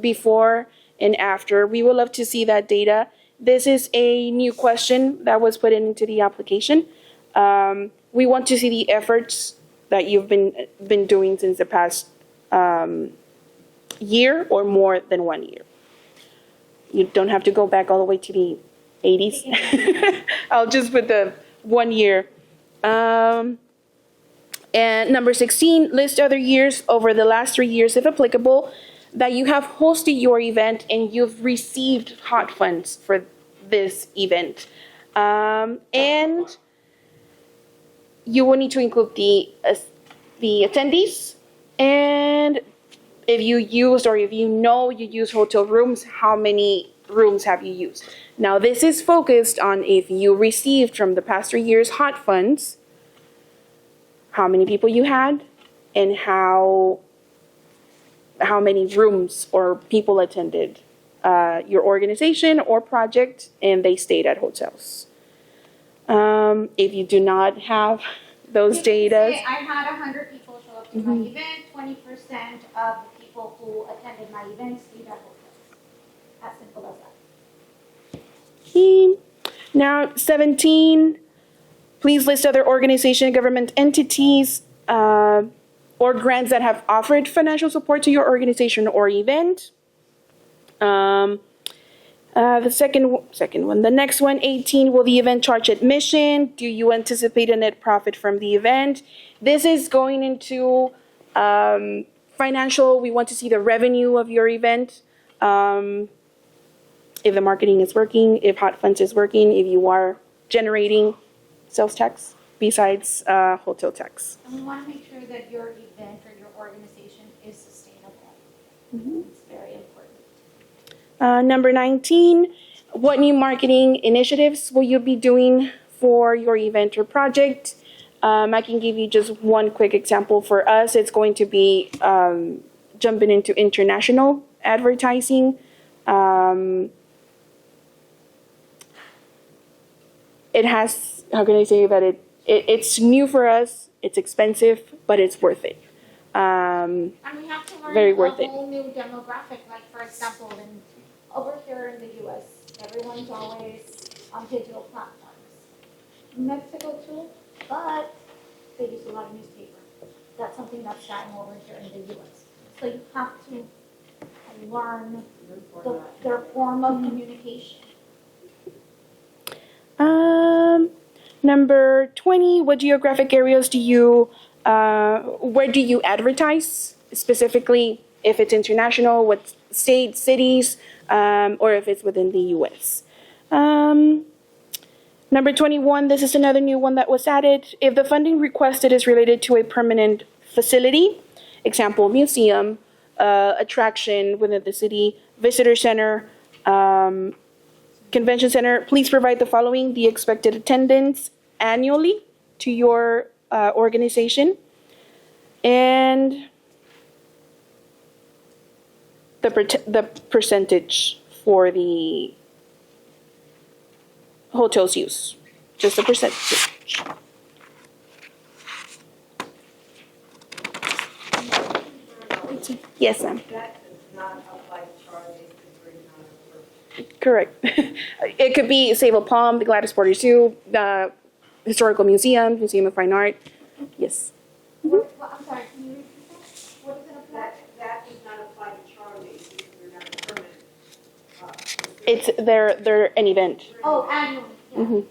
S4: before and after, we would love to see that data. This is a new question that was put into the application. We want to see the efforts that you've been doing since the past year or more than 1 year. You don't have to go back all the way to the 80s. I'll just put the 1 year. And number 16, list other years over the last 3 years, if applicable, that you have hosted your event and you've received hot funds for this event. And you will need to include the attendees, and if you used, or if you know you use hotel rooms, how many rooms have you used? Now, this is focused on if you received from the past 3 years hot funds, how many people you had, and how many rooms or people attended your organization or project, and they stayed at hotels. If you do not have those
S1: You can
S4: data,
S1: say, I had 100 people show up to my event, 20% of the people who attended my event stayed at hotels. As simple as that.
S4: Now 17, please list other organization, government entities, or grants that have offered financial support to your organization or event. The second one, the next one, 18, will the event charge admission? Do you anticipate a net profit from the event? This is going into financial. We want to see the revenue of your event. if the marketing is working, if Hot Funds is working, if you are generating sales tax besides hotel tax.
S1: And we want to make sure that your event or your organization is sustainable. It's very important.
S4: Number 19, what new marketing initiatives will you be doing for your event or project? I can give you just one quick example. For us, it's going to be jumping into international advertising. It has, how can I say that it's new for us, it's expensive, but it's worth it.
S1: And we have to learn
S4: Very
S1: a
S4: worth it.
S1: whole new demographic, like for example, over here in the US, everyone's always on digital platforms. Mexico too, but they use a lot of newspaper. That's something that's dying over here in the US. So you have to learn their form of communication.
S4: Number 20, what geographic areas do you, where do you advertise? Specifically, if it's international, what states, cities, or if it's within the US. Number 21, this is another new one that was added. If the funding requested is related to a permanent facility, example, museum, attraction within the city, visitor center, convention center, please provide the following: the expected attendance annually to your organization, and the percentage for the hotel's use, just the percentage. Yes, ma'am.
S2: That does not apply to charges because we're not approved.
S4: Correct. It could be Save a Palm, the Gladys Porter Zoo, the Historical Museum, Museum of Fine Art. Yes.
S1: I'm sorry, can you repeat that? What does it apply?
S2: That does not apply to charges because we're not a permanent.
S4: It's they're an event.
S1: Oh, annually, yeah.
S4: Mhm.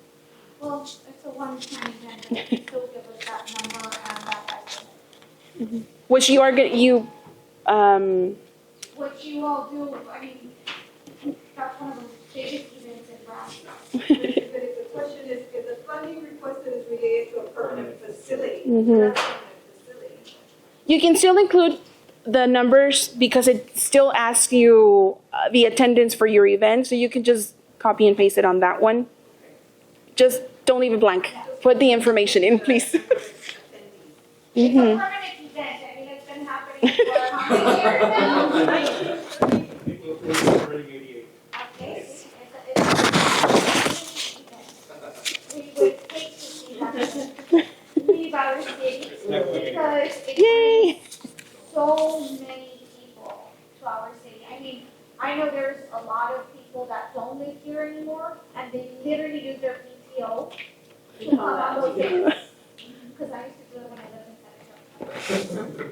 S1: Well, it's a one-time event, but you still give us that number and that estimate.
S4: Which you are good.
S1: What you all do, I mean, that's one of the biggest events in Brownsville.
S2: But if the question is, if the funding requested is related to a permanent facility,
S4: Mhm.
S2: not a permanent facility.
S4: You can still include the numbers because it still asks you the attendance for your event, so you can just copy and paste it on that one. Just don't leave it blank. Put the information in, please.
S1: It's a permanent event, I mean, it's been happening for how many years now?
S5: People are already 88.
S1: Okay, it's a we would hate to see that leave our city because it
S4: Yay!
S1: brings so many people to our city. I mean, I know there's a lot of people that don't live here anymore and they literally use their PTO to come on those days. Because I used to do it when I lived in San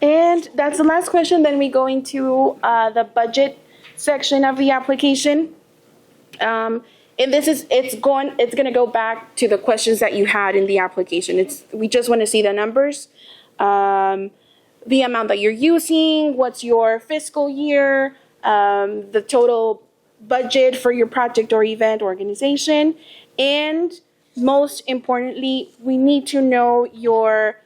S4: And that's the last question. Then we go into the budget section of the application. And this is, it's going to go back to the questions that you had in the application. We just want to see the numbers, the amount that you're using, what's your fiscal year, the total budget for your project or event organization, and most importantly, we need to know your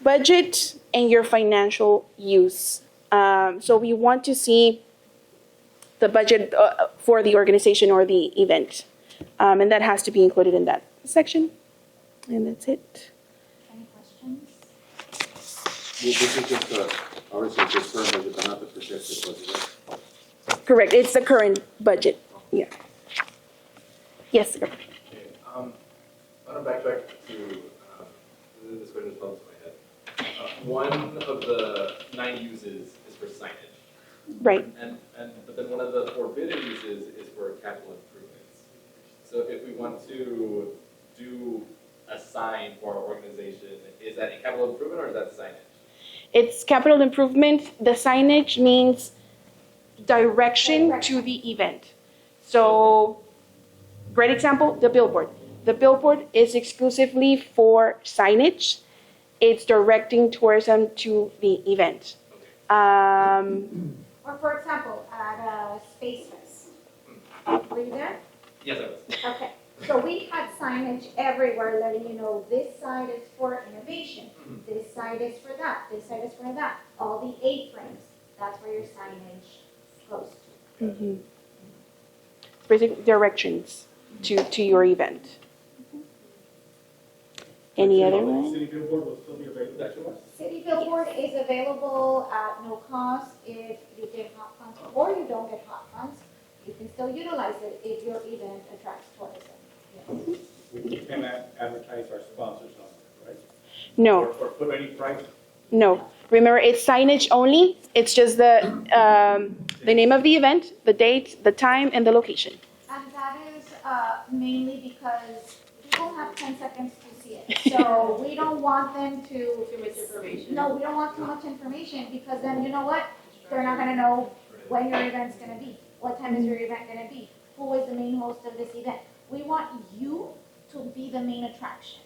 S4: budget and your financial use. So we want to see the budget for the organization or the event. And that has to be included in that section. And that's it.
S1: Any questions?
S3: This is just ours is just current budget, but not the projected budget.
S4: Correct. It's the current budget. Yeah. Yes.
S9: Okay, I want to backtrack to, this question just fell into my head. One of the 9 uses is for signage.
S4: Right.
S9: But then one of the forbidden uses is for capital improvements. So if we want to do a sign for our organization, is that a capital improvement or is that signage?
S4: It's capital improvement. The signage means direction to the event. So, great example, the billboard. The billboard is exclusively for signage. It's directing tourism to the event.
S1: Or for example, at Space Fest. Were you there?
S9: Yes, I was.
S1: Okay, so we had signage everywhere letting you know this side is for innovation, this side is for that, this side is for that. All the A-frames, that's where your signage goes to.
S4: Basic directions to your event. Any other one?
S5: City billboard will still be available to us?
S1: City billboard is available at no cost if you get hot funds or you don't get hot funds. You can still utilize it if your event attracts tourism.
S5: We cannot advertise our sponsors on it, right?
S4: No,
S5: Or put any price?
S4: no. Remember, it's signage only. It's just the name of the event, the date, the time, and the location.
S1: And that is mainly because people have 10 seconds to see it. So we don't want them to.
S6: Too much information.
S1: No, we don't want too much information because then you know what? They're not going to know when your event's going to be. What time is your event going to be? Who is the main host of this event? We want you to be the main attraction.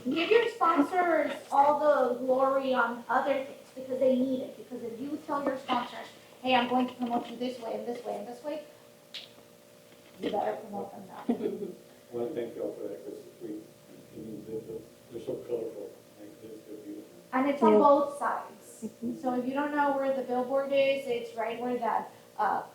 S1: Give your sponsors all the glory on other things because they need it. Because if you tell your sponsors, hey, I'm going to promote you this way and this way and this way, you better promote them that way.
S5: I want to thank you all for that, because they're so colorful, like, they're beautiful.
S1: And it's on both sides. So if you don't know where the billboard is, it's right where that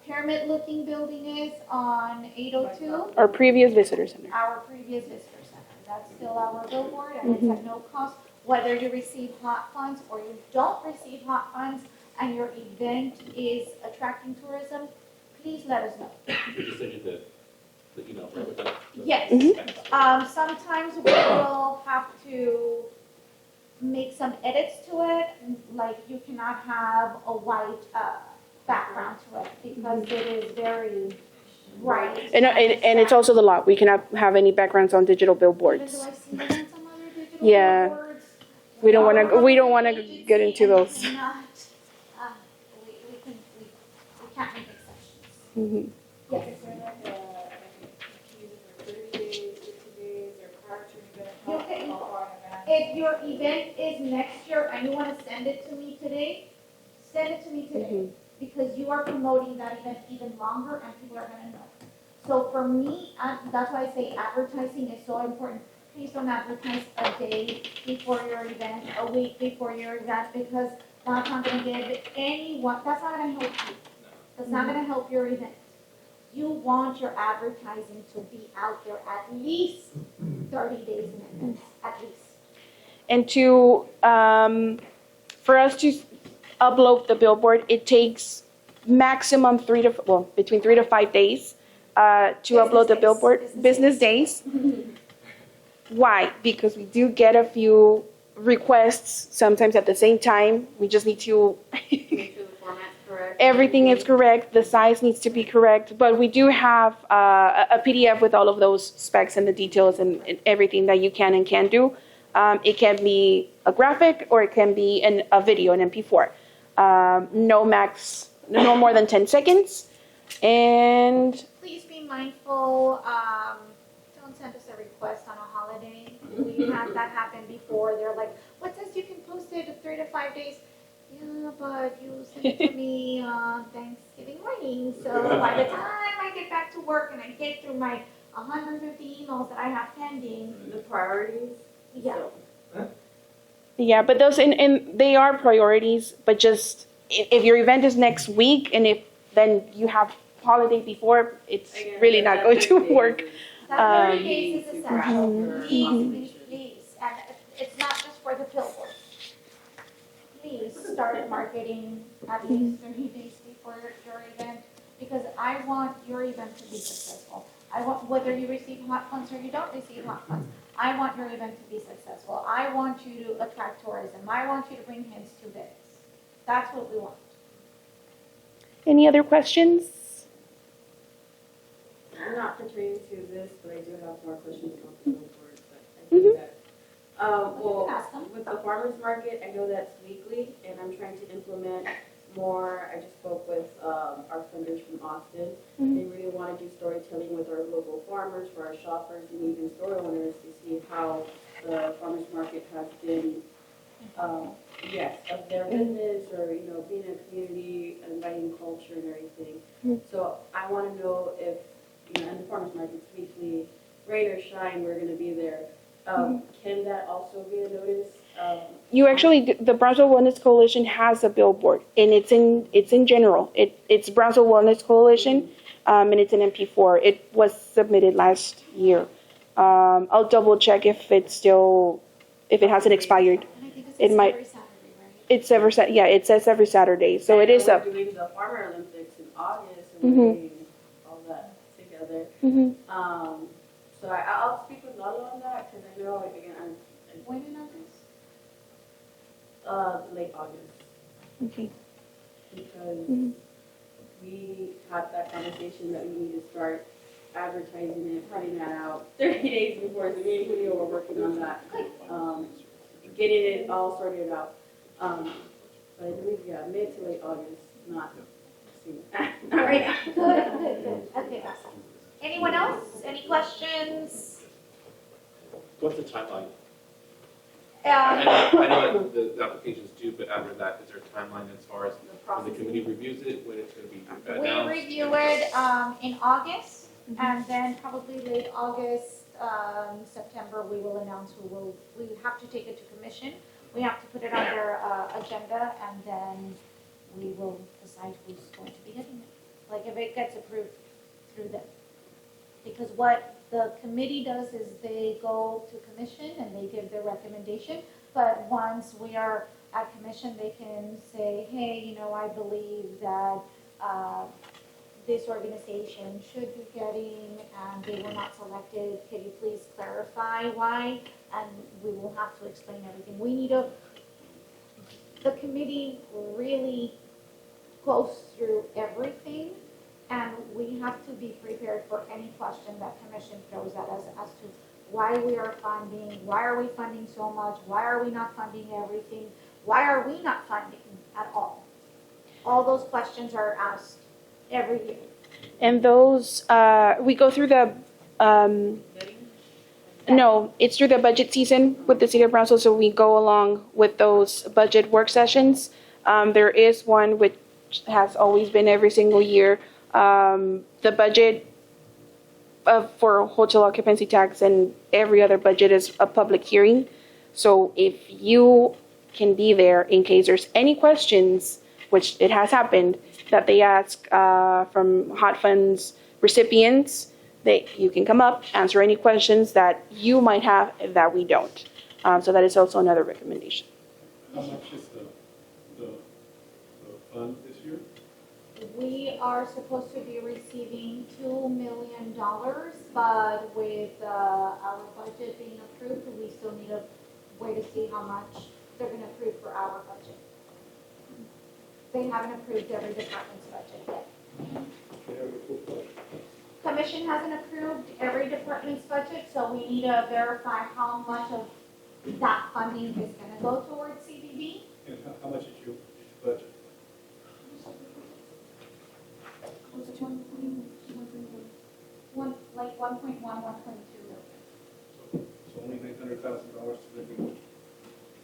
S1: pyramid-looking building is on 802,
S4: Our previous visitor center.
S1: our previous visitor center. That's still our billboard, and it's at no cost. Whether you receive hot funds or you don't receive hot funds, and your event is attracting tourism, please let us know.
S9: Just send you the email, right, with that?
S1: Yes. Sometimes we will have to make some edits to it, like you cannot have a white background to it because it is very bright.
S4: And it's also the law. We cannot have any backgrounds on digital
S1: Even
S4: billboards.
S1: though I've seen it on some other digital
S4: Yeah.
S1: billboards.
S4: We don't want to get into those.
S1: We can't make exceptions.
S4: Mhm.
S1: Yes.
S8: Is there like a, use it for 30 days, 60 days, or prior to event?
S1: You can-
S8: How far in advance?
S1: If your event is next year and you want to send it to me today, send it to me today. Because you are promoting that event even longer and people are gonna know. So for me, that's why I say advertising is so important. Please don't advertise a day before your event, a week before your event, because that's not gonna give anyone, that's not gonna help you. That's not gonna help your event. You want your advertising to be out there at least 30 days in advance, at least.
S4: And for us to upload the billboard, it takes maximum between 3 to 5 days to upload the
S1: days.
S4: billboard. Business days. Why? Because we do get a few requests sometimes at the same time. We just need to
S6: Make sure the format's correct.
S4: everything is correct, the size needs to be correct, but we do have a PDF with all of those specs and the details and everything that you can and can't do. It can be a graphic or it can be a video, an MP4. No more than 10 seconds. And
S1: Please be mindful, don't send us a request on a holiday. We had that happen before. They're like, what says you can post it in 3 to 5 days? Yeah, but you sent it to me on Thanksgiving morning. So by the time I get back to work and I get through my 150 emails that I have pending,
S6: The priorities.
S1: yeah.
S4: yeah, but those, and they are priorities, but just if your event is next week and then you have holiday before, it's really not going to work.
S1: That 30 days is
S6: To
S1: essential.
S6: grasp
S1: Please,
S6: your
S1: please, please. And it's not just for the billboard. Please start marketing at least 30 days before your event, because I want your event to be successful. I want, whether you receive hot funds or you don't receive hot funds, I want your event to be successful. I want you to attract tourism. I want you to bring heads to beds. That's what we want.
S4: Any other questions?
S6: Not pertaining to this, but I do have more questions about the billboard, but I think that, well,
S1: Ask them.
S6: with the farmer's market, I know that's weekly, and I'm trying to implement more. I just spoke with, our funders from Austin. They really want to do storytelling with our local farmers, for our shoppers, and even store owners to see how the farmer's market has been, yes, of their business or, you know, being a community, inviting culture and everything.
S4: Mm.
S6: So I want to know if, you know, in the farmers markets weekly, rain or shine, we're going to be there. Can that also be a notice?
S4: You actually, the Brownsville Wellness Coalition has a billboard, and it's in general. It's Brownsville Wellness Coalition, and it's an MP4. It was submitted last year. I'll double check if it hasn't expired.
S8: And I think it's
S4: It might.
S8: every Saturday, right?
S4: It's it says every Saturday, so it is
S6: We're
S4: up.
S6: doing the Farmer Olympics in August, and we're doing all that together. So I'll speak with Lalo on that, because I know, again,
S8: When in August?
S6: late August,
S4: Okay.
S6: because we had that conversation that we need to start advertising it, putting that out 30 days before the meeting. We're working on that, getting it all sorted out. But I believe, yeah, mid to late August, not soon.
S1: All right, good. Okay. Anyone else? Any questions?
S10: What's the timeline?
S1: Um,
S10: I know that the application's due, but after that, is there a timeline as far as when the committee reviews it, when it's going to be
S1: We
S10: announced?
S1: review it in August, and then probably late August, September, we will announce we have to take it to commission. We have to put it on their agenda, and then we will decide who's going to be getting it. Like if it gets approved through them. Because what the committee does is they go to commission and they give their recommendation. But once we are at commission, they can say, hey, you know, I believe that this organization should be getting, and they were not selected. Can you please clarify why? And we will have to explain everything. The committee really goes through everything, and we have to be prepared for any question that commission throws at us as to why we are funding, why are we funding so much, why are we not funding everything, why are we not funding at all? All those questions are asked every year.
S4: And those, we go through no, it's through the budget season with the City of Brownsville, so we go along with those budget work sessions. There is one which has always been every single year. The budget for hotel occupancy tax and every other budget is a public hearing. So if you can be there in case there's any questions, which it has happened, that they ask from hot funds recipients, that you can come up, answer any questions that you might have that we don't. So that is also another recommendation.
S5: How much is the fund this year?
S1: We are supposed to be receiving $2 million, but with our budget being approved, we still need to wait to see how much they're going to approve for our budget. They haven't approved every department's budget yet. Commission hasn't approved every department's budget, so we need to verify how much of that funding is going to go towards CBB.
S5: And how much is your budget?
S1: Like 1.1, 1.2 million.
S5: So only $900,000 to the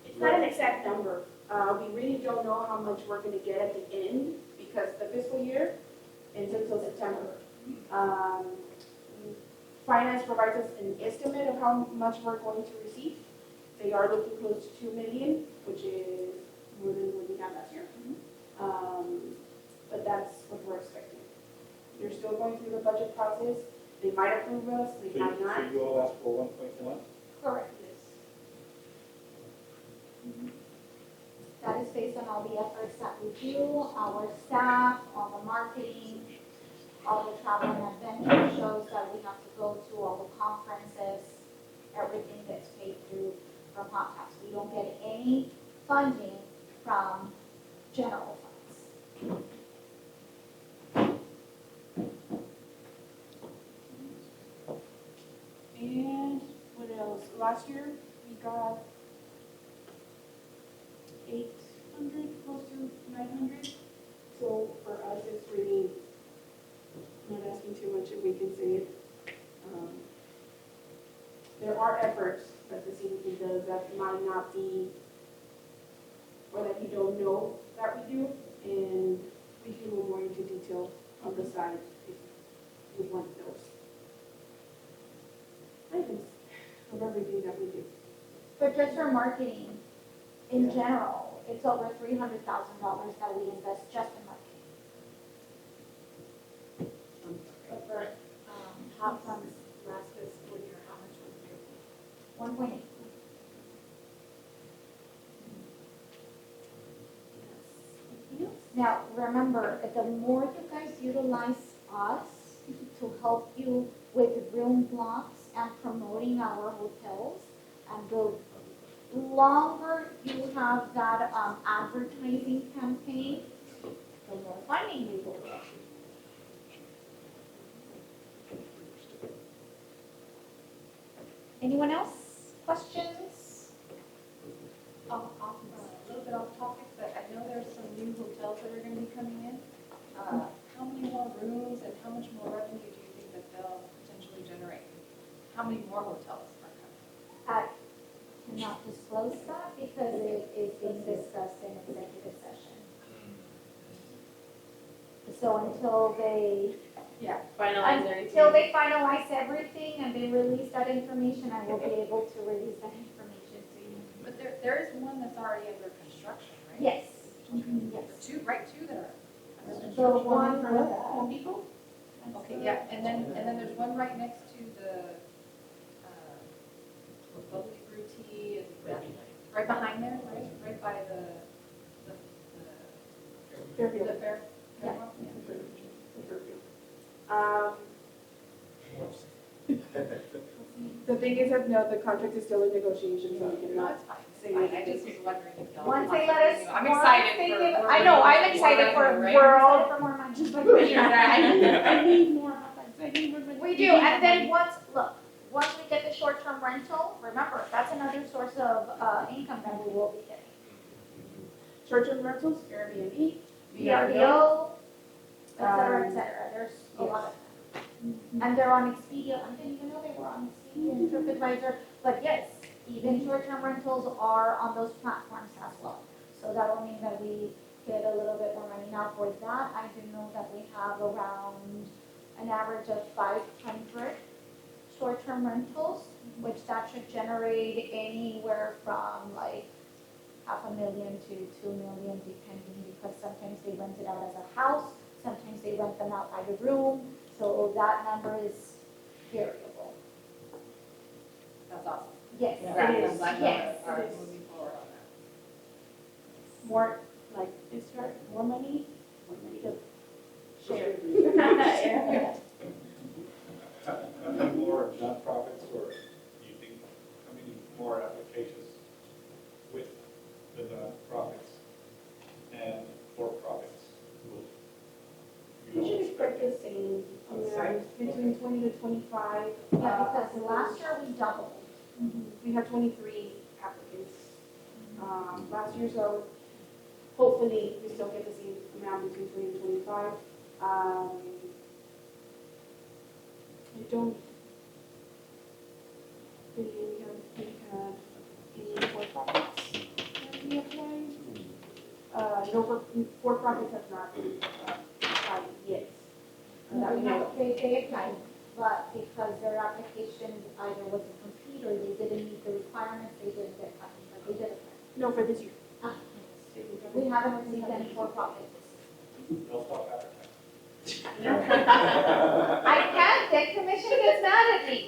S2: It's not an exact number. We really don't know how much we're gonna get at the end, because the fiscal year ends until September. Finance provides us an estimate of how much we're going to receive. They are looking close to 2 million, which is more than what we had last year. But that's what we're expecting. They're still going through the budget process. They might approve us, they might not.
S5: So you all asked for 1.1?
S1: Correct. That is based on all the efforts that we do, our staff, all the marketing, all the travel and adventure shows that we have to go to, all the conferences, everything gets paid through from hot tax. We don't get any funding from general funds.
S2: And what else? Last year, we got 800, close to 900. So for us, it's really not asking too much if we can say it. There are efforts that the CDC does that might not be, or
S11: you, and we can go more into detail on the side if you want those items of everything that we do.
S1: But just for marketing, in general, it's over $300,000 that we invest just in marketing. But for, hot funds last fiscal year, how much was it? 1.8. Now, remember, the more you guys utilize us to help you with room blocks and promoting our hotels, and the longer you have that advertising campaign, the more funding you will get. Anyone else? Questions?
S7: A little bit off topic, but I know there's some new hotels that are gonna be coming in. How many more rooms and how much more revenue do you think that they'll potentially generate? How many more hotels are coming?
S1: I cannot disclose that because it is being discussed in executive session. So until they
S6: Finalize everything.
S1: Until they finalize everything and they release that information, I will be able to release that information to you.
S7: But there is one that's already under construction, right?
S1: Yes.
S7: There's two that are under
S1: The
S7: construction.
S1: one
S11: For Home Depot?
S7: Okay, yeah, and then there's one right next to the, bubbly brew tea and right behind there, right by
S11: Fairfield.
S7: the fair.
S1: Yeah.
S11: The thing is that no, the contract is still in negotiation, so we
S7: No,
S11: cannot
S7: it's fine.
S11: say
S7: I
S11: anything.
S7: just was wondering if y'all.
S1: Once
S7: want
S1: they let us.
S7: something new. I'm
S1: once
S7: excited
S1: they
S7: for.
S1: give-
S7: more
S1: I know, I'm
S7: revenue,
S1: excited
S7: more
S1: for,
S7: revenue,
S1: we're
S7: right?
S1: all for more money.
S11: I need more. I need more money.
S1: We do, and then once we get the short-term rental, remember, that's another source of, income that we will be getting.
S11: Short-term rentals, Airbnb,
S1: VRBO, et cetera, there's a lot of them. And they're on Expedia, I didn't even know they were on Expedia and TripAdvisor, but yes, even short-term rentals are on those platforms as well. So that will mean that we get a little bit more money. Now for that, I do know that we have around an average of 500 short-term rentals, which that should generate anywhere from like $500,000 to $2 million, depending, because sometimes they rent it out as a house, sometimes they rent them out by the room, so that number is variable.
S7: That's awesome.
S1: Yes,
S7: Congrats.
S1: it
S7: I'm
S1: is,
S7: glad
S1: yes.
S7: y'all are
S11: it is.
S7: moving forward on that.
S11: more, like, it's more money to share.
S5: How many more nonprofits, or do you think, how many more applications with the nonprofits and for-profits will
S11: You should
S5: you
S11: expect the same, between 20 to 25.
S1: Yeah, because last year we doubled.
S11: We had 23 applicants last year, so hopefully we still get the same amount between 20 and 25. I don't think we have any for-profits that we applied. No, for-profits have not applied yet. That we know of.
S1: They applied, but because their application either wasn't complete or they didn't meet the requirements, they didn't get funding, but they did apply.
S11: No, for this year.
S1: We haven't received any for-profits.
S5: They'll stop advertising.
S1: I can't, the commission gets mad at me.